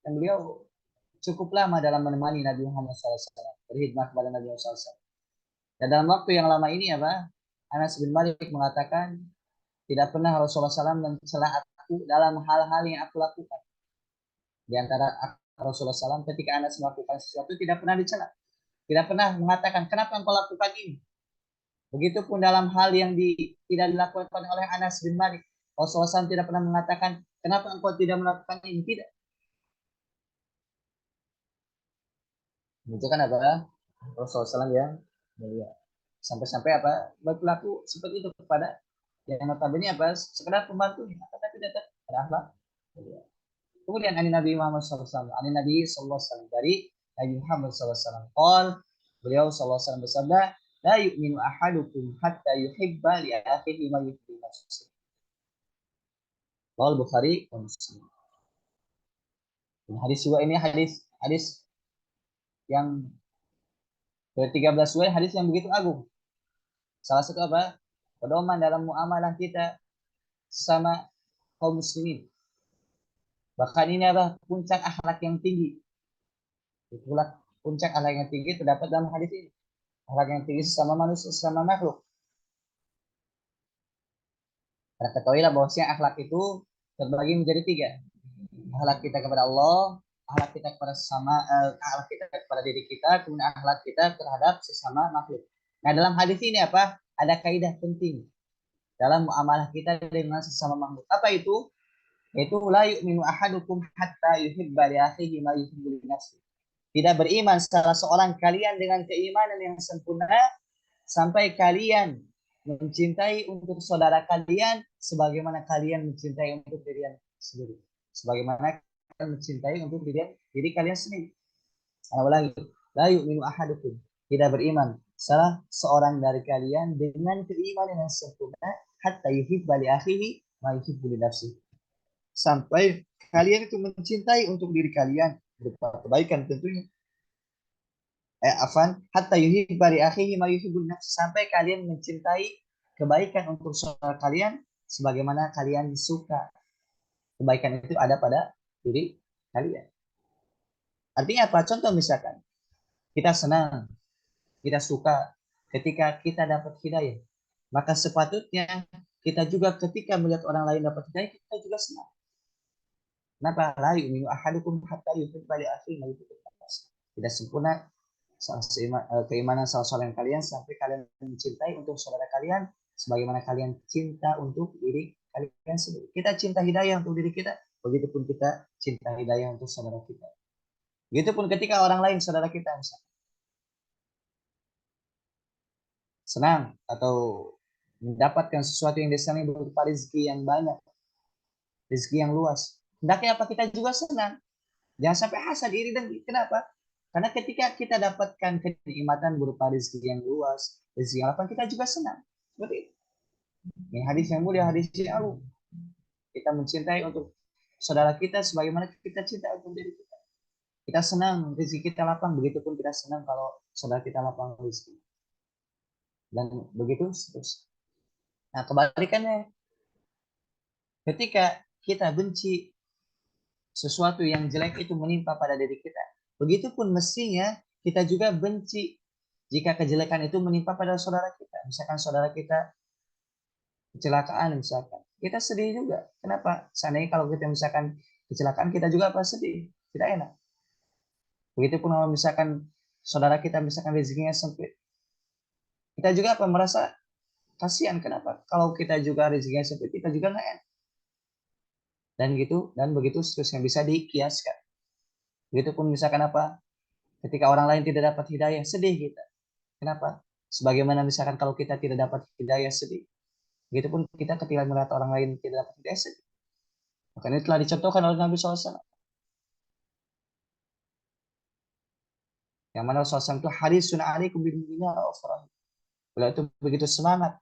dan beliau cukup lama dalam menemani Nabi Muhammad SAW, berkhidmat kepada Nabi Muhammad SAW. Dan dalam waktu yang lama ini apa? Anas bin Malik mengatakan tidak pernah Rasulullah SAW mencela aku dalam hal-hal yang aku lakukan. Di antara Rasulullah SAW ketika Anas melakukan sesuatu tidak pernah dicela, tidak pernah mengatakan kenapa engkau lakukan ini. Begitupun dalam hal yang tidak dilakukan oleh Anas bin Malik, Rasulullah SAW tidak pernah mengatakan kenapa engkau tidak melakukan ini, tidak. Itu kan apa? Rasulullah SAW yang mulia. Sampai-sampai apa? Berlaku seperti itu kepada yang notabene apa? Sekedar pembantunya, tetapi tidak ada akhlak. Kemudian ani Nabi Muhammad SAW, ani Nabi SAW dari Nabi Muhammad SAW. Beliau SAW bersabda, la yu'minu ahadukum hatta yuhibba li akhihi ma yuhibbu li nafsihi. Bukhari dan Muslim. Hadis juga ini hadis yang ke-13 hadis yang begitu agung. Salah satu apa? Pedoman dalam muamalah kita sama kaum muslimin. Bahkan ini adalah puncak akhlak yang tinggi. Itulah puncak akhlak yang tinggi terdapat dalam hadis ini. Akhlak yang tinggi sesama manusia, sesama makhluk. Karena ketahuilah bahwasanya akhlak itu terbagi menjadi 3. Akhlak kita kepada Allah, akhlak kita kepada akhlak kita kepada diri kita, kemudian akhlak kita terhadap sesama makhluk. Nah, dalam hadis ini apa? Ada kaidah penting dalam muamalah kita dengan sesama makhluk. Apa itu? Yaitu la yu'minu ahadukum hatta yuhibba li akhihi ma yuhibbu li nafsihi. Tidak beriman salah seorang kalian dengan keimanan yang sempurna sampai kalian mencintai untuk saudara kalian sebagaimana kalian mencintai untuk diri sendiri. Sebagaimana kalian mencintai untuk diri kalian sendiri. Ulangi, la yu'minu ahadukum. Tidak beriman salah seorang dari kalian dengan keimanan yang sempurna hatta yuhibba li akhihi ma yuhibbu li nafsihi. Sampai kalian itu mencintai untuk diri kalian berupa kebaikan tentunya. Hatta yuhibba li akhihi ma yuhibbu li nafsihi. Sampai kalian mencintai kebaikan untuk saudara kalian sebagaimana kalian suka kebaikan itu ada pada diri kalian. Artinya apa? Contoh misalkan kita senang, kita suka ketika kita dapat hidayah, maka sepatutnya kita juga ketika melihat orang lain dapat hidayah kita juga senang. Kenapa? La yu'minu ahadukum hatta yuhibba li akhihi ma yuhibbu li nafsihi. Tidak sempurna keimanan salah seorang kalian sampai kalian mencintai untuk saudara kalian sebagaimana kalian cinta untuk diri kalian sendiri. Kita cinta hidayah untuk diri kita, begitupun kita cinta hidayah untuk saudara kita. Begitupun ketika orang lain saudara kita misalnya senang atau mendapatkan sesuatu yang disenangi berupa rezeki yang banyak, rezeki yang luas. Hendaknya apa kita juga senang. Jangan sampai hasad iri dan kenapa? Karena ketika kita dapatkan kenikmatan berupa rezeki yang luas, rezeki yang lapang, kita juga senang. Seperti itu. Ini hadis yang mulia, hadis yang agung. Kita mencintai untuk saudara kita sebagaimana kita cinta untuk diri kita. Kita senang rezeki kita lapang, begitupun kita senang kalau saudara kita lapang rezeki. dan begitu seterusnya. Nah, kebalikannya, ketika kita benci sesuatu yang jelek itu menimpa pada diri kita, begitupun mestinya kita juga benci jika kejelekan itu menimpa pada saudara kita. Misalkan saudara kita kecelakaan, misalkan kita sedih juga. Kenapa? Seandainya kalau kita misalkan kecelakaan, kita juga apa, sedih, tidak enak. Begitupun kalau misalkan saudara kita misalkan rezekinya sempit, kita juga apa, merasa kasihan. Kenapa? Kalau kita juga rezekinya sempit, kita juga nggak enak. Dan gitu, dan begitu seterusnya, bisa dikiaskan. Begitupun misalkan apa, ketika orang lain tidak dapat hidayah, sedih kita. Kenapa? Sebagaimana misalkan kalau kita tidak dapat hidayah, sedih. Begitupun kita ketika melihat orang lain tidak dapat hidayah, sedih. Maka ini telah dicontohkan oleh Nabi SAW. Yang mana Rasulullah itu harisun alaikum bil mu'minina raufur rahim. Beliau itu begitu semangat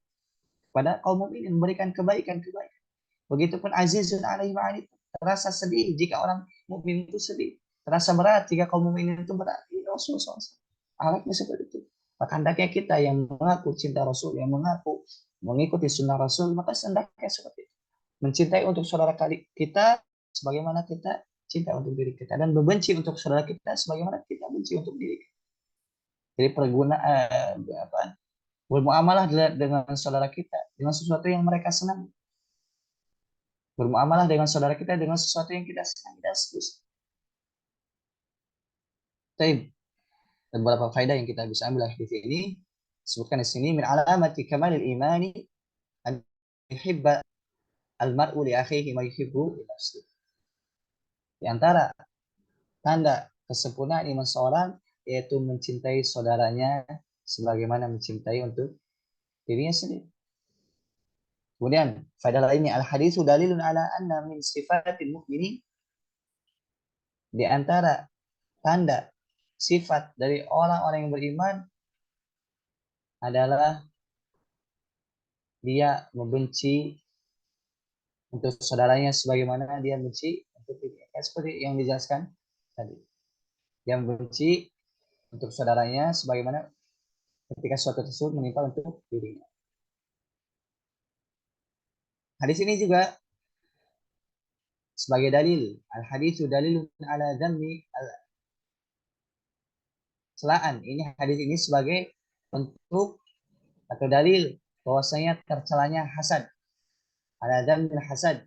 pada kaum mukminin, memberikan kebaikan-kebaikan. Begitupun azizun alaihi ma'anit. Terasa sedih jika orang mukmin itu sedih. Terasa berat jika kaum mukminin itu berat. Ini Rasulullah SAW. Alatnya seperti itu. Maka hendaknya kita yang mengaku cinta Rasul, yang mengaku mengikuti sunnah Rasul, maka hendaknya seperti itu. Mencintai untuk saudara kita sebagaimana kita cinta untuk diri kita, dan membenci untuk saudara kita sebagaimana kita benci untuk diri kita. Jadi bermuamalah dengan saudara kita dengan sesuatu yang mereka senang. Bermuamalah dengan saudara kita dengan sesuatu yang kita senang. Kita setuju. Tapi beberapa faedah yang kita bisa ambil dari ini, sebutkan di sini, min alamati kamalil imani an yuhibba al-mar'u li akhihi ma yuhibbu li nafsihi. Di antara tanda kesempurnaan iman seorang yaitu mencintai saudaranya sebagaimana mencintai untuk dirinya sendiri. Kemudian faedah lainnya, al-haditsu dalilun ala anna min sifatil mu'minin, di antara tanda sifat dari orang-orang yang beriman adalah dia membenci untuk saudaranya sebagaimana dia benci untuk dirinya. Seperti yang dijelaskan tadi. Dia membenci untuk saudaranya sebagaimana ketika suatu tersebut menimpa untuk dirinya. Hadis ini juga sebagai dalil. Al-haditsu dalilun ala dzammi celaan. Ini hadis ini sebagai bentuk atau dalil bahwasanya tercelanya hasad. Ala dzammi hasad.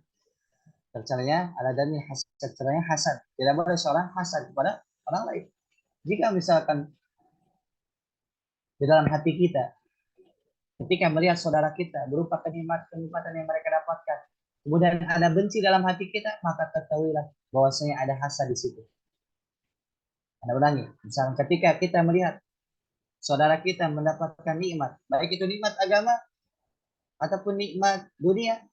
Tercelanya ala dzammi hasad. Tercelanya hasad. Tidak boleh seorang hasad kepada orang lain. Jika misalkan di dalam hati kita, ketika melihat saudara kita berupa kenikmatan yang mereka dapatkan, kemudian ada benci dalam hati kita, maka ketahuilah bahwasanya ada hasad di situ. Anda ulangi, misalnya ketika kita melihat saudara kita mendapatkan nikmat, baik itu nikmat agama ataupun nikmat dunia,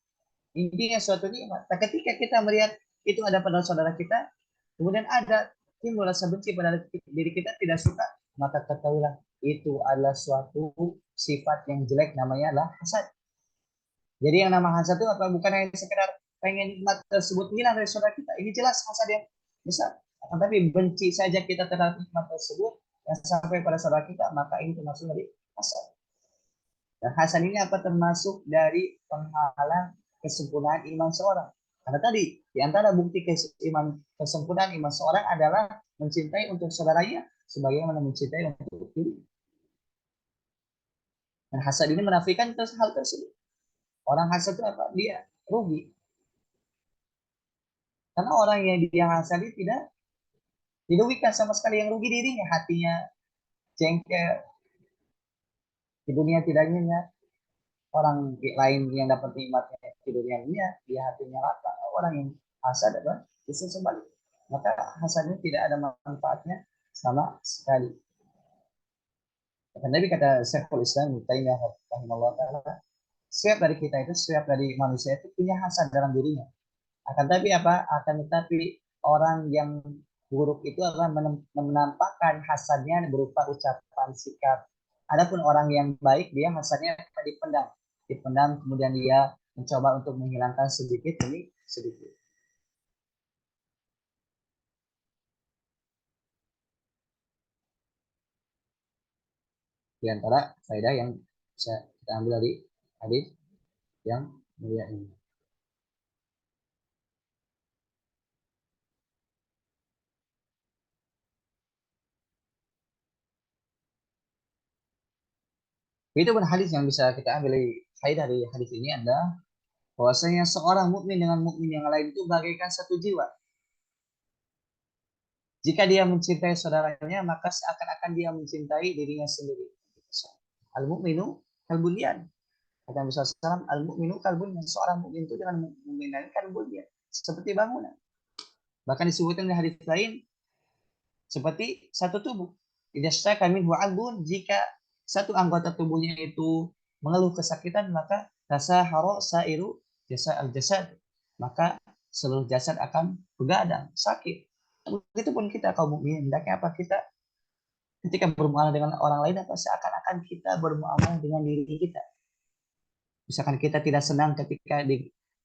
intinya suatu nikmat. Nah, ketika kita melihat itu ada pada saudara kita, kemudian ada timbul rasa benci pada diri kita, tidak suka, maka ketahuilah itu adalah suatu sifat yang jelek, namanya adalah hasad. Jadi yang nama hasad itu apa? Bukan hanya sekedar pengen nikmat tersebut hilang dari saudara kita. Ini jelas hasad yang besar. Tapi benci saja kita terhadap nikmat tersebut yang sampai pada saudara kita, maka ini termasuk dari hasad. Dan hasad ini apa? Termasuk dari penghalang kesempurnaan iman seorang. Karena tadi di antara bukti kesempurnaan iman seorang adalah mencintai untuk saudaranya sebagaimana mencintai untuk diri. Dan hasad ini menafikan hal tersebut. Orang hasad itu apa? Dia rugi. Karena orang yang dia hasadi tidak dirugikan sama sekali, yang rugi dirinya, hatinya jengkel, di dunia tidak nyenyak, orang lain yang dapat nikmatnya di dunia nyenyak, dia hatinya rata. Orang yang hasad adalah justru sebalik. Maka hasadnya tidak ada manfaatnya sama sekali. Nabi kata Syekhul Islam Taimiyah rahimahullah taala, setiap dari kita itu, setiap dari manusia itu punya hasad dalam dirinya. Akan tapi apa? Akan tetapi orang yang buruk itu adalah menampakkan hasadnya berupa ucapan, sikap. Adapun orang yang baik, dia hasadnya dipendam, dipendam, kemudian dia mencoba untuk menghilangkan sedikit demi sedikit. Di antara faedah yang Bisa kita ambil dari hadis yang mulia ini. Itu pun hadis yang bisa kita ambil dari hadis ini adalah bahwasanya seorang mukmin dengan mukmin yang lain itu bagaikan satu jiwa. Jika dia mencintai saudaranya, maka seakan-akan dia mencintai dirinya sendiri. Al-mu'minu kalbunyan. Kata Nabi SAW, al-mu'minu kalbunyan. Seorang mukmin itu dengan mukmin lain kalbunyan. Seperti bangunan. Bahkan disebutkan di hadis lain, seperti satu tubuh. Idza syaka minhu 'adlun, jika satu anggota tubuhnya itu mengeluh kesakitan, maka tasahara sairu jasad, maka seluruh jasad akan begadang, sakit. Begitupun kita kaum mukminin, hendaknya apa kita ketika bermuamalah dengan orang lain apa seakan-akan kita bermuamalah dengan diri kita. Misalkan kita tidak senang ketika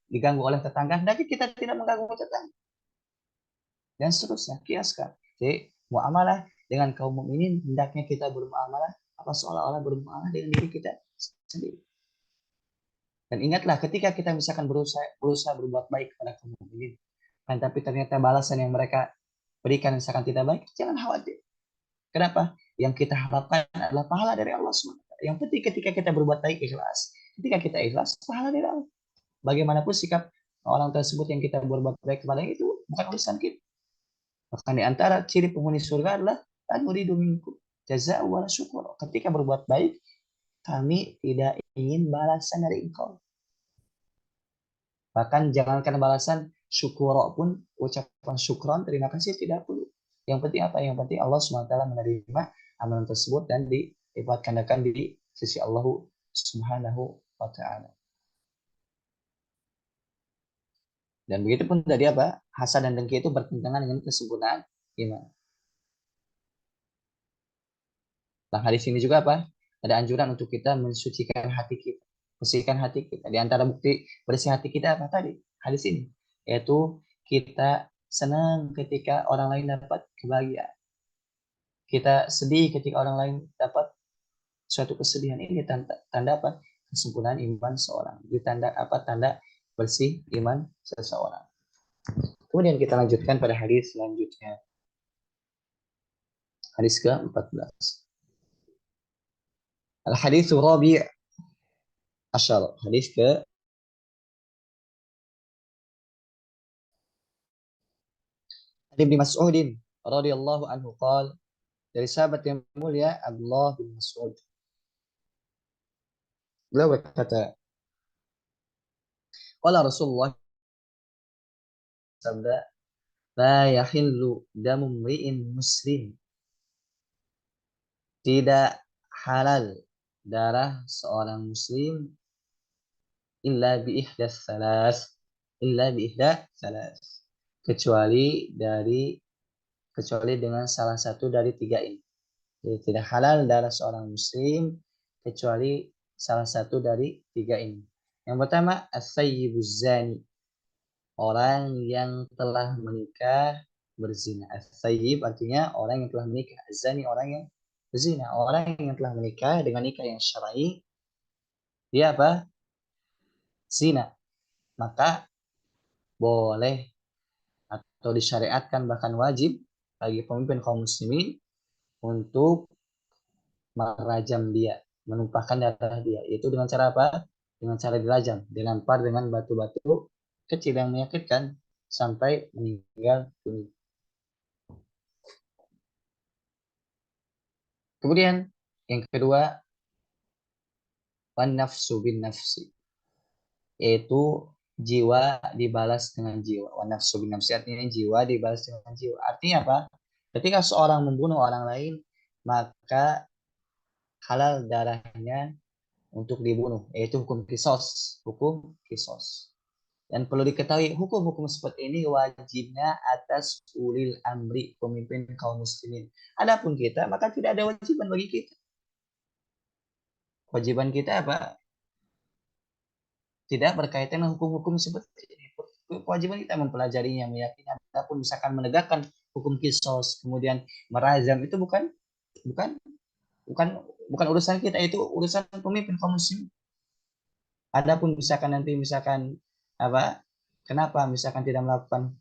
diganggu oleh tetangga, hendaknya kita tidak mengganggu tetangga. Dan seterusnya, kiaskan. Jadi, muamalah dengan kaum mukminin hendaknya kita bermuamalah apa seolah-olah bermuamalah dengan diri kita sendiri. Dan ingatlah ketika kita misalkan berusaha berbuat baik kepada kaum mukminin, kan tapi ternyata balasan yang mereka berikan misalkan tidak baik, jangan khawatir. Kenapa? Yang kita harapkan adalah pahala dari Allah SWT. Yang penting ketika kita berbuat baik ikhlas. Ketika kita ikhlas, pahala dari Allah. Bagaimanapun sikap orang tersebut yang kita berbuat baik kepada itu bukan urusan kita. Bahkan di antara ciri penghuni surga adalah nuridu minkum jazaa'an wa syukur. Ketika berbuat baik, kami tidak ingin balasan dari engkau. Bahkan jangankan balasan syukur pun ucapan syukron terima kasih tidak perlu. Yang penting apa? Yang penting Allah SWT menerima amalan tersebut dan dilipat gandakan di sisi Allah Subhanahu wa taala. Dan begitu pun tadi apa? Hasad dan dengki itu bertentangan dengan kesempurnaan iman. Nah, hadis ini juga apa? Ada anjuran untuk kita mensucikan hati kita. Bersihkan hati kita. Di antara bukti bersih hati kita apa tadi? Hadis ini. Yaitu kita senang ketika orang lain dapat kebahagiaan. Kita sedih ketika orang lain dapat suatu kesedihan. Ini tanda apa? Kesempurnaan iman seorang. Ini tanda apa? Tanda bersih iman seseorang. Kemudian kita lanjutkan pada hadis selanjutnya. Hadis ke-14. Al-haditsu rabi' asyar. Hadis ke Ibnu Mas'udin radhiyallahu anhu qala, dari sahabat yang mulia Abdullah bin Mas'ud. Beliau berkata, qala Rasulullah sabda, la yahillu damu mri'in muslim. Tidak halal darah seorang muslim illa bi ihdas salas. Illa bi ihdas salas. Kecuali dengan salah satu dari tiga ini. Jadi tidak halal darah seorang muslim kecuali salah satu dari tiga ini. Yang pertama, as-sayyibuz zani. Orang yang telah menikah berzina. As-sayyib artinya orang yang telah menikah. Az-zani orang yang berzina. Orang yang telah menikah dengan nikah yang syar'i, dia apa? Zina. Maka boleh atau disyariatkan bahkan wajib bagi pemimpin kaum muslimin untuk merajam dia, menumpahkan darah dia. Itu dengan cara apa? Dengan cara dirajam, dilempar dengan batu-batu kecil yang menyakitkan sampai meninggal dunia. Kemudian yang kedua, wan nafsu bin nafsi, yaitu jiwa dibalas dengan jiwa. Wan nafsu bin nafsi artinya jiwa dibalas dengan jiwa. Artinya apa? Ketika seorang membunuh orang lain, maka halal darahnya untuk dibunuh, yaitu hukum kisos. Hukum kisos. Dan perlu diketahui hukum-hukum seperti ini wajibnya atas ulil amri, pemimpin kaum muslimin. Adapun kita, maka tidak ada wajiban bagi kita. Kewajiban kita apa? Tidak berkaitan dengan hukum-hukum seperti ini. Kewajiban kita mempelajarinya, meyakini. Adapun misalkan menegakkan hukum kisos, kemudian merazam, itu bukan bukan bukan urusan kita, itu urusan pemimpin kaum muslim. Adapun misalkan nanti misalkan apa, kenapa misalkan tidak melakukan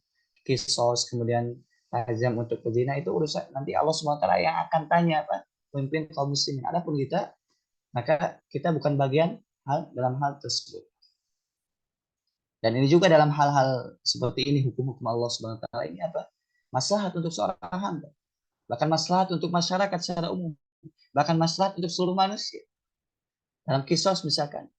kisos kemudian tajam untuk pezina, itu urusan nanti Allah SWT yang akan tanya apa pemimpin kaum muslimin. Adapun kita, maka kita bukan bagian dalam hal tersebut. Dan ini juga dalam hal-hal seperti ini, hukum-hukum Allah SWT ini apa? Maslahat untuk seorang hamba, bahkan maslahat untuk masyarakat secara umum, bahkan maslahat untuk seluruh manusia. Dalam kisos misalkan,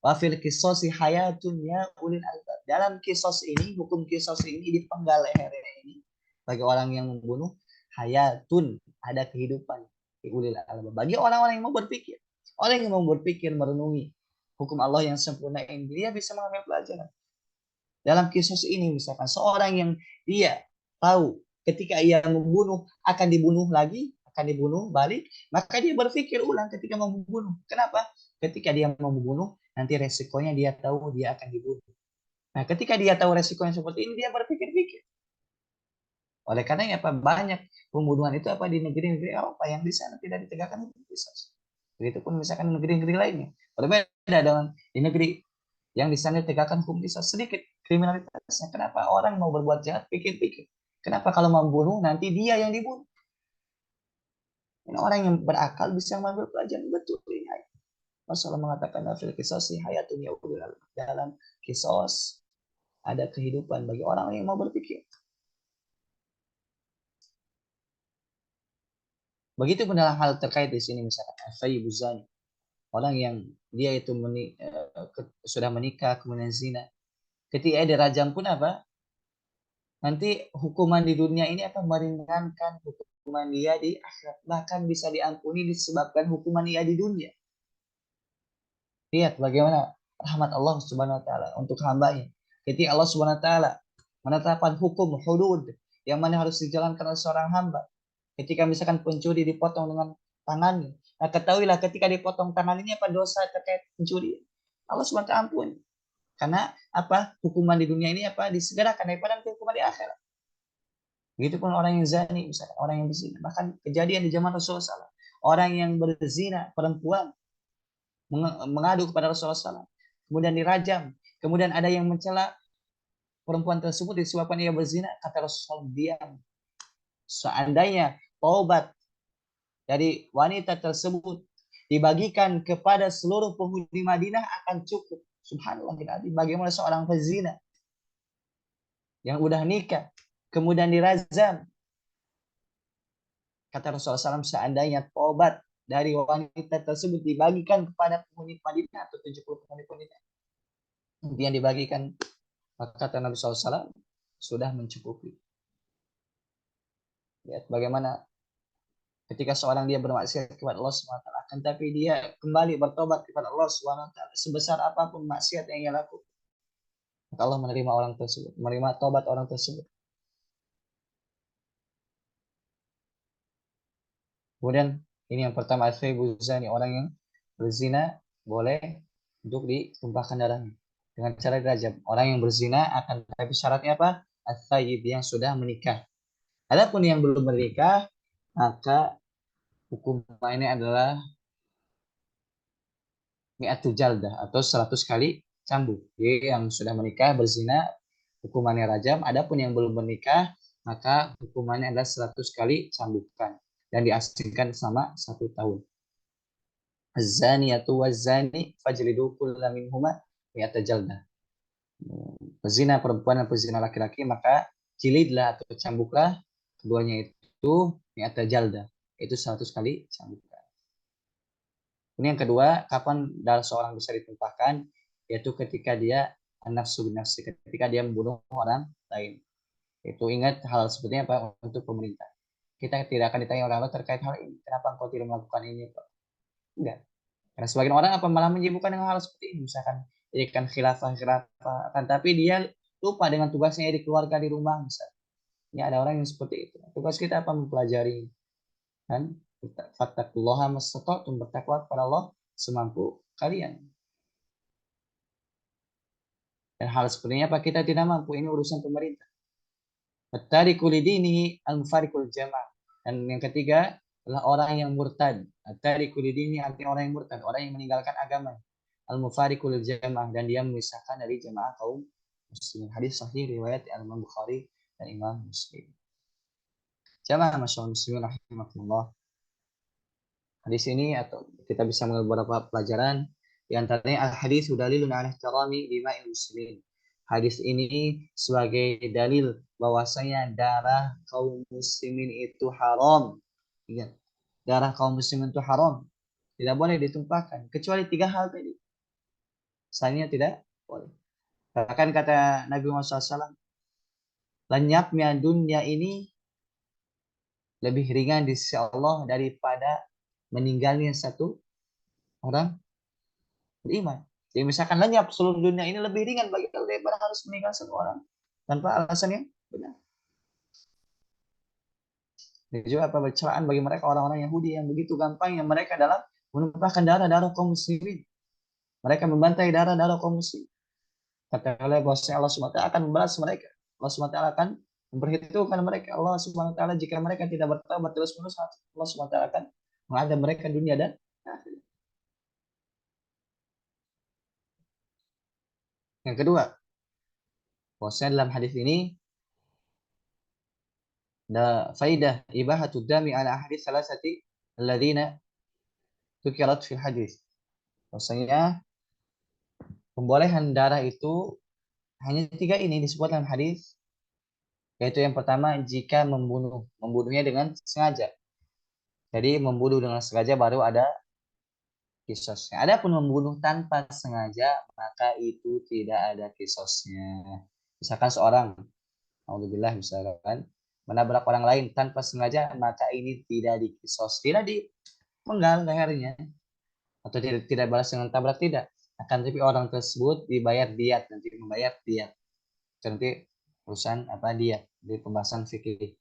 wafil kisosi hayatun ya ulil albab. Dalam kisos ini, hukum kisos ini, dipenggal lehernya ini bagi orang yang membunuh, hayatun, ada kehidupan di ulil albab, bagi orang-orang yang mau berpikir. Orang yang mau berpikir, merenungi hukum Allah yang sempurna ini, dia bisa mengambil pelajaran. Dalam kisos ini misalkan seorang yang dia tahu ketika ia membunuh akan dibunuh lagi, akan dibunuh balik, maka dia berpikir ulang ketika mau membunuh. Kenapa? Ketika dia mau membunuh, nanti resikonya dia tahu dia akan dibunuh. Nah, ketika dia tahu resikonya seperti ini, dia berpikir-pikir. Oleh karena apa? Banyak pembunuhan itu apa di negeri-negeri Eropa yang di sana tidak ditegakkan hukum kisos. Begitupun misalkan di negeri-negeri lainnya. Berbeda dengan di negeri yang di sana ditegakkan hukum kisos, sedikit kriminalitasnya. Kenapa orang mau berbuat jahat? Pikir-pikir. Kenapa kalau membunuh nanti dia yang dibunuh? Ini orang yang berakal bisa mengambil pelajaran betul ini. Rasulullah mengatakan fil qisasi hayatun ya ulil albab. Dalam kisos ada kehidupan bagi orang yang mau berpikir. Begitu pun dalam hal terkait di sini misalkan Sayyid Zani, orang yang dia itu sudah menikah kemudian zina. Ketika dia dirajam pun apa? Nanti hukuman di dunia ini akan meringankan hukuman dia di akhirat. Bahkan bisa diampuni disebabkan hukuman dia di dunia. Lihat bagaimana rahmat Allah Subhanahu wa taala untuk hambanya. Ketika Allah Subhanahu wa taala menetapkan hukum hudud yang mana harus dijalankan oleh seorang hamba. Ketika misalkan pencuri dipotong dengan tangannya, nah ketahuilah ketika dipotong tangan ini apa dosa terkait pencuri. Allah Subhanahu wa taala ampun. Karena apa? Hukuman di dunia ini apa? Disegerakan daripada hukuman di akhirat. Begitupun orang yang zani, misalkan orang yang berzina. Bahkan kejadian di zaman Rasulullah SAW. Orang yang berzina, perempuan, mengadu kepada Rasulullah SAW. Kemudian dirajam. Kemudian ada yang mencela perempuan tersebut disebabkan ia berzina. Kata Rasulullah, diam. Seandainya taubat dari wanita tersebut dibagikan kepada seluruh penghuni Madinah akan cukup. Subhanallah, bagaimana seorang pezina yang udah nikah kemudian dirazam. Kata Rasulullah SAW, seandainya tobat dari wanita tersebut dibagikan kepada penghuni Madinah atau 70 penghuni Madinah, yang dibagikan, maka kata Nabi SAW sudah mencukupi. Lihat bagaimana ketika seorang dia bermaksiat kepada Allah SWT, akan tapi dia kembali bertobat kepada Allah SWT sebesar apapun maksiat yang ia lakukan, maka Allah menerima orang tersebut, menerima tobat orang tersebut. Kemudian ini yang pertama, al-thayyibu zani, orang yang berzina boleh untuk ditumpahkan darahnya dengan cara dirajam. Orang yang berzina akan, tapi syaratnya apa? Al-thayyib, yang sudah menikah. Adapun yang belum menikah, maka hukumannya adalah mi'atu jaldah atau 100 kali cambuk. Jadi yang sudah menikah berzina hukumannya rajam. Adapun yang belum menikah, maka hukumannya adalah 100 kali cambukan dan diasingkan selama 1 tahun. Az-zaniyatu waz-zani fajlidu kulla minhuma mi'ata jaldah. Pezina perempuan dan pezina laki-laki maka jilidlah atau cambuklah keduanya itu mi'ata jaldah. Itu 100 kali cambukan. Ini yang kedua, kapan darah seorang bisa ditumpahkan? Yaitu ketika dia nafsu binafsi, ketika dia membunuh orang lain. Itu ingat hal seperti apa untuk pemerintah. Kita tidak akan ditanya orang lain terkait hal ini. Kenapa engkau tidak melakukan ini? Enggak. Karena sebagian orang apa malah menyibukkan dengan hal seperti ini. Misalkan jadikan khilafah, kan tapi dia lupa dengan tugasnya di keluarga, di rumah. Misalnya. Ini ada orang yang seperti itu. Tugas kita apa? Mempelajari. Kan? Fattaqullaha mastata'tum, bertakwa kepada Allah semampu kalian. Dan hal sepertinya apa? Kita tidak mampu. Ini urusan pemerintah. Fattariku lidinihi al-mufariqul jamaah. Dan yang ketiga, adalah orang yang murtad. At-tariku lidini artinya orang yang murtad, orang yang meninggalkan agama. Al-mufariqu lil jamaah, dan dia memisahkan dari jamaah kaum muslimin. Hadis sahih riwayat Imam Bukhari dan Imam Muslim. Jamaah masyaallah muslimin rahimakumullah. Hadis ini atau kita bisa mengambil beberapa pelajaran, di antaranya al-hadis dalilun ala ihtirami dima'il muslimin. Hadis ini sebagai dalil bahwasanya darah kaum muslimin itu haram. Ingat, darah kaum muslimin itu haram. Tidak boleh ditumpahkan kecuali tiga hal tadi. Selainnya tidak boleh. Bahkan kata Nabi Muhammad SAW, lenyapnya dunia ini lebih ringan di sisi Allah daripada meninggalnya satu orang beriman. Jadi misalkan lenyap seluruh dunia ini lebih ringan bagi Allah daripada harus meninggal satu orang tanpa alasan yang benar. Dan juga apa celaan bagi mereka orang-orang Yahudi yang begitu gampangnya mereka dalam menumpahkan darah-darah kaum muslimin. Mereka membantai darah-darah kaum muslim. Kata oleh bahwasanya Allah SWT akan membalas mereka. Allah SWT akan memperhitungkan mereka. Allah SWT jika mereka tidak bertobat terus-menerus, Allah SWT akan mengadab mereka dunia dan akhirat. Yang kedua, bahwasanya dalam hadis ini ada faidah ibahatud dami ala hadis salasati alladzina tukirat fil hadis. Bahwasanya pembolehan darah itu hanya tiga ini disebut dalam hadis, yaitu yang pertama jika membunuhnya dengan sengaja. Jadi membunuh dengan sengaja baru ada kisosnya. Adapun membunuh tanpa sengaja maka itu tidak ada kisosnya. Misalkan seorang, alhamdulillah misalkan menabrak orang lain tanpa sengaja maka ini tidak dikisos, tidak dipenggal lehernya atau tidak balas dengan tabrak, tidak. Akan tapi orang tersebut dibayar diat, nanti membayar diat. Nanti urusan apa diat di pembahasan fikih.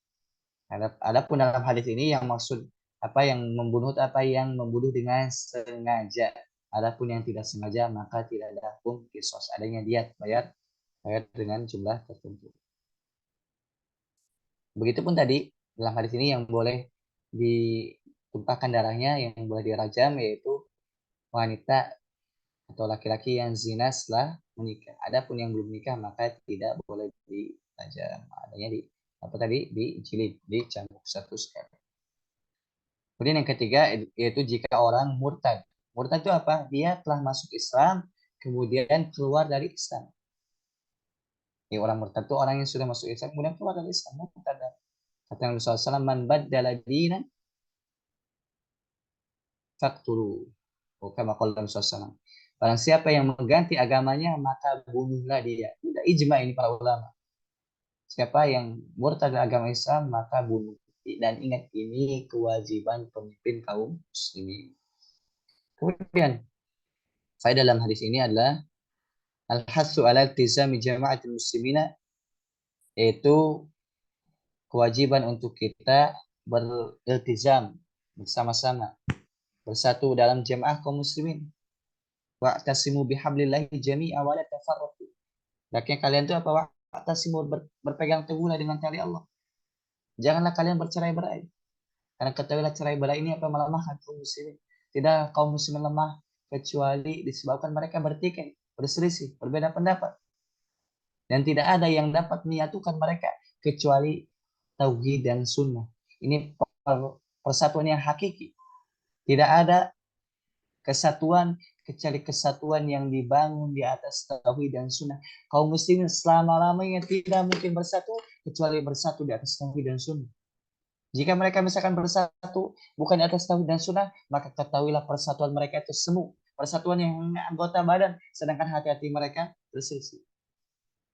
Adapun dalam hadis ini yang maksud apa yang membunuh apa yang membunuh dengan sengaja. Adapun yang tidak sengaja maka tidak ada hukum kisos. Adanya diat bayar dengan jumlah tertentu. Begitupun tadi dalam hadis ini yang boleh ditumpahkan darahnya, yang boleh dirajam yaitu wanita atau laki-laki yang zina setelah menikah. Adapun yang belum menikah maka tidak boleh dirajam. Adanya di apa tadi dijilid, dicambuk satu sekali. Kemudian yang ketiga yaitu jika orang murtad. Murtad itu apa? Dia telah masuk Islam kemudian keluar dari Islam. Ini orang murtad itu orang yang sudah masuk Islam kemudian keluar dari Islam. Murtad. Kata Nabi SAW, man baddala dinan faqtulu. Kama qala Nabi SAW. Barang siapa yang mengganti agamanya maka bunuhlah dia. Tidak ijma ini para ulama. Siapa yang murtad dari agama Islam maka bunuh. Dan ingat ini kewajiban pemimpin kaum muslimin. Kemudian faedah dalam hadis ini adalah al-hasu ala iltizami jama'atul muslimina, yaitu kewajiban untuk kita beriltizam bersama-sama bersatu dalam jamaah kaum muslimin. Wa'tasimu bihablillahi jami'a wa la tafarraqu. Hendaknya kalian itu apa? Wa'tasimu berpegang teguhlah dengan tali Allah. Janganlah kalian bercerai-berai. Karena ketahuilah cerai-berai ini apa melemahkan kaum muslimin. Tidak kaum muslimin lemah kecuali disebabkan mereka bertikai, berselisih, berbeda pendapat. Dan tidak ada yang dapat menyatukan mereka kecuali tauhid dan sunnah. Ini persatuan yang hakiki. Tidak ada kesatuan kecuali kesatuan yang dibangun di atas tauhid dan sunnah. Kaum muslimin selama-lamanya tidak mungkin bersatu kecuali bersatu di atas tauhid dan sunnah. Jika mereka misalkan bersatu bukan di atas tauhid dan sunnah, maka ketahuilah persatuan mereka itu semu. Persatuan yang anggota badan, sedangkan hati-hati mereka berselisih.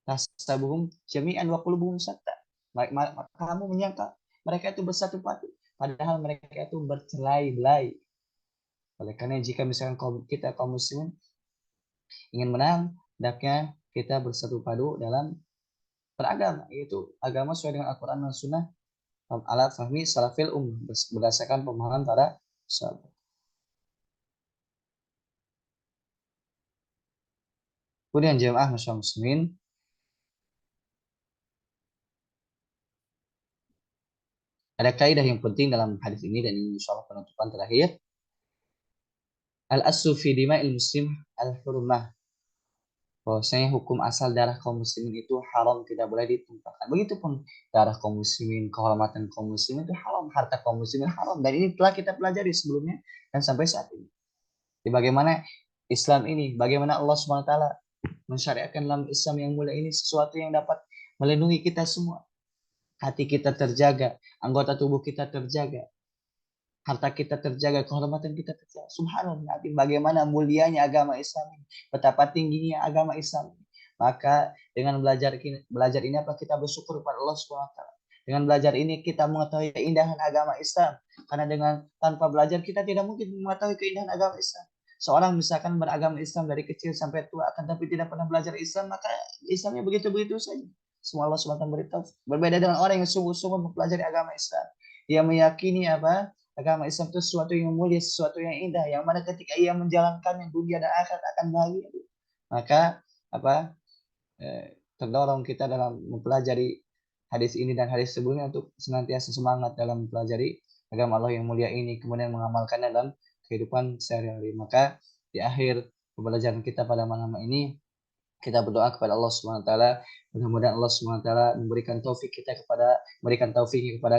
Tasabuhum jami'an wa qulubuhum syatta. Kamu menyangka mereka itu bersatu padu, padahal mereka itu bercerai-berai. Oleh karena jika misalkan kita kaum muslimin ingin menang, hendaknya kita bersatu padu dalam beragama, yaitu agama sesuai dengan Al-Quran dan Sunnah ala fahmi salafil berdasarkan pemahaman para sahabat. Kemudian jemaah masyarakat muslimin, Ada kaidah yang penting dalam hadis ini dan ini insyaallah penutupan terakhir. Al-aslu fi dima'il muslim al-hurmah. Bahwasanya hukum asal darah kaum muslimin itu haram, tidak boleh ditumpahkan. Begitupun darah kaum muslimin, kehormatan kaum muslimin itu haram, harta kaum muslimin haram. Dan ini telah kita pelajari sebelumnya dan sampai saat ini. Jadi bagaimana Islam ini, bagaimana Allah SWT mensyariatkan dalam Islam yang mulia ini sesuatu yang dapat melindungi kita semua. Hati kita terjaga, anggota tubuh kita terjaga, harta kita terjaga, kehormatan kita terjaga. Subhanallah, bagaimana mulianya agama Islam ini, betapa tingginya agama Islam ini. Maka dengan belajar ini apa kita bersyukur kepada Allah SWT. Dengan belajar ini kita mengetahui keindahan agama Islam. Karena dengan tanpa belajar kita tidak mungkin mengetahui keindahan agama Islam. Seorang misalkan beragama Islam dari kecil sampai tua, akan tapi tidak pernah belajar Islam, maka Islamnya begitu-begitu saja. Semua Allah SWT beritahu. Berbeda dengan orang yang sungguh-sungguh mempelajari agama Islam. Dia meyakini apa? Agama Islam itu sesuatu yang mulia, sesuatu yang indah, yang mana ketika ia menjalankannya dunia dan akhirat akan bahagia. Maka apa terdorong kita dalam mempelajari hadis ini dan hadis sebelumnya untuk senantiasa semangat dalam mempelajari agama Allah yang mulia ini, kemudian mengamalkan dalam kehidupan sehari-hari. Maka di akhir pembelajaran kita pada malam ini kita berdoa kepada Allah Subhanahu wa taala, mudah-mudahan Allah Subhanahu wa taala memberikan taufik kepada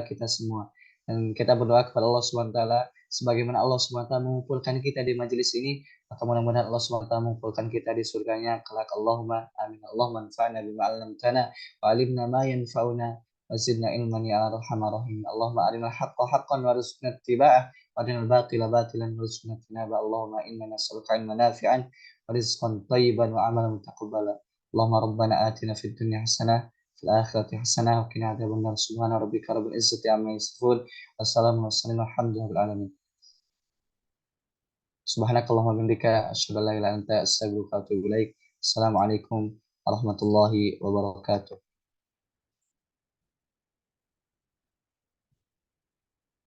kita semua. Dan kita berdoa kepada Allah Subhanahu wa taala sebagaimana Allah Subhanahu wa taala mengumpulkan kita di majelis ini, maka mudah-mudahan Allah Subhanahu wa taala mengumpulkan kita di surganya kelak. Allahumma amin. Allahumma anfa'na bima 'allamtana wa 'allimna ma yanfa'una wa zidna ilman ya arhamar rahim. Allahumma arinal haqqa haqqan warzuqna ittiba'ah wa arinal batila batilan warzuqna ijtinabah. Allahumma inna nas'aluka 'ilman nafi'an ورزقا طيبا وعملا متقبلا. اللهم ربنا آتنا في الدنيا حسنة في الآخرة حسنة وقنا عذاب النار. سبحان ربك رب العزة عما يصفون والسلام على المرسلين والحمد لله رب العالمين. سبحانك اللهم وبحمدك أشهد أن لا إله إلا أنت أستغفرك وأتوب إليك. السلام عليكم ورحمة الله وبركاته.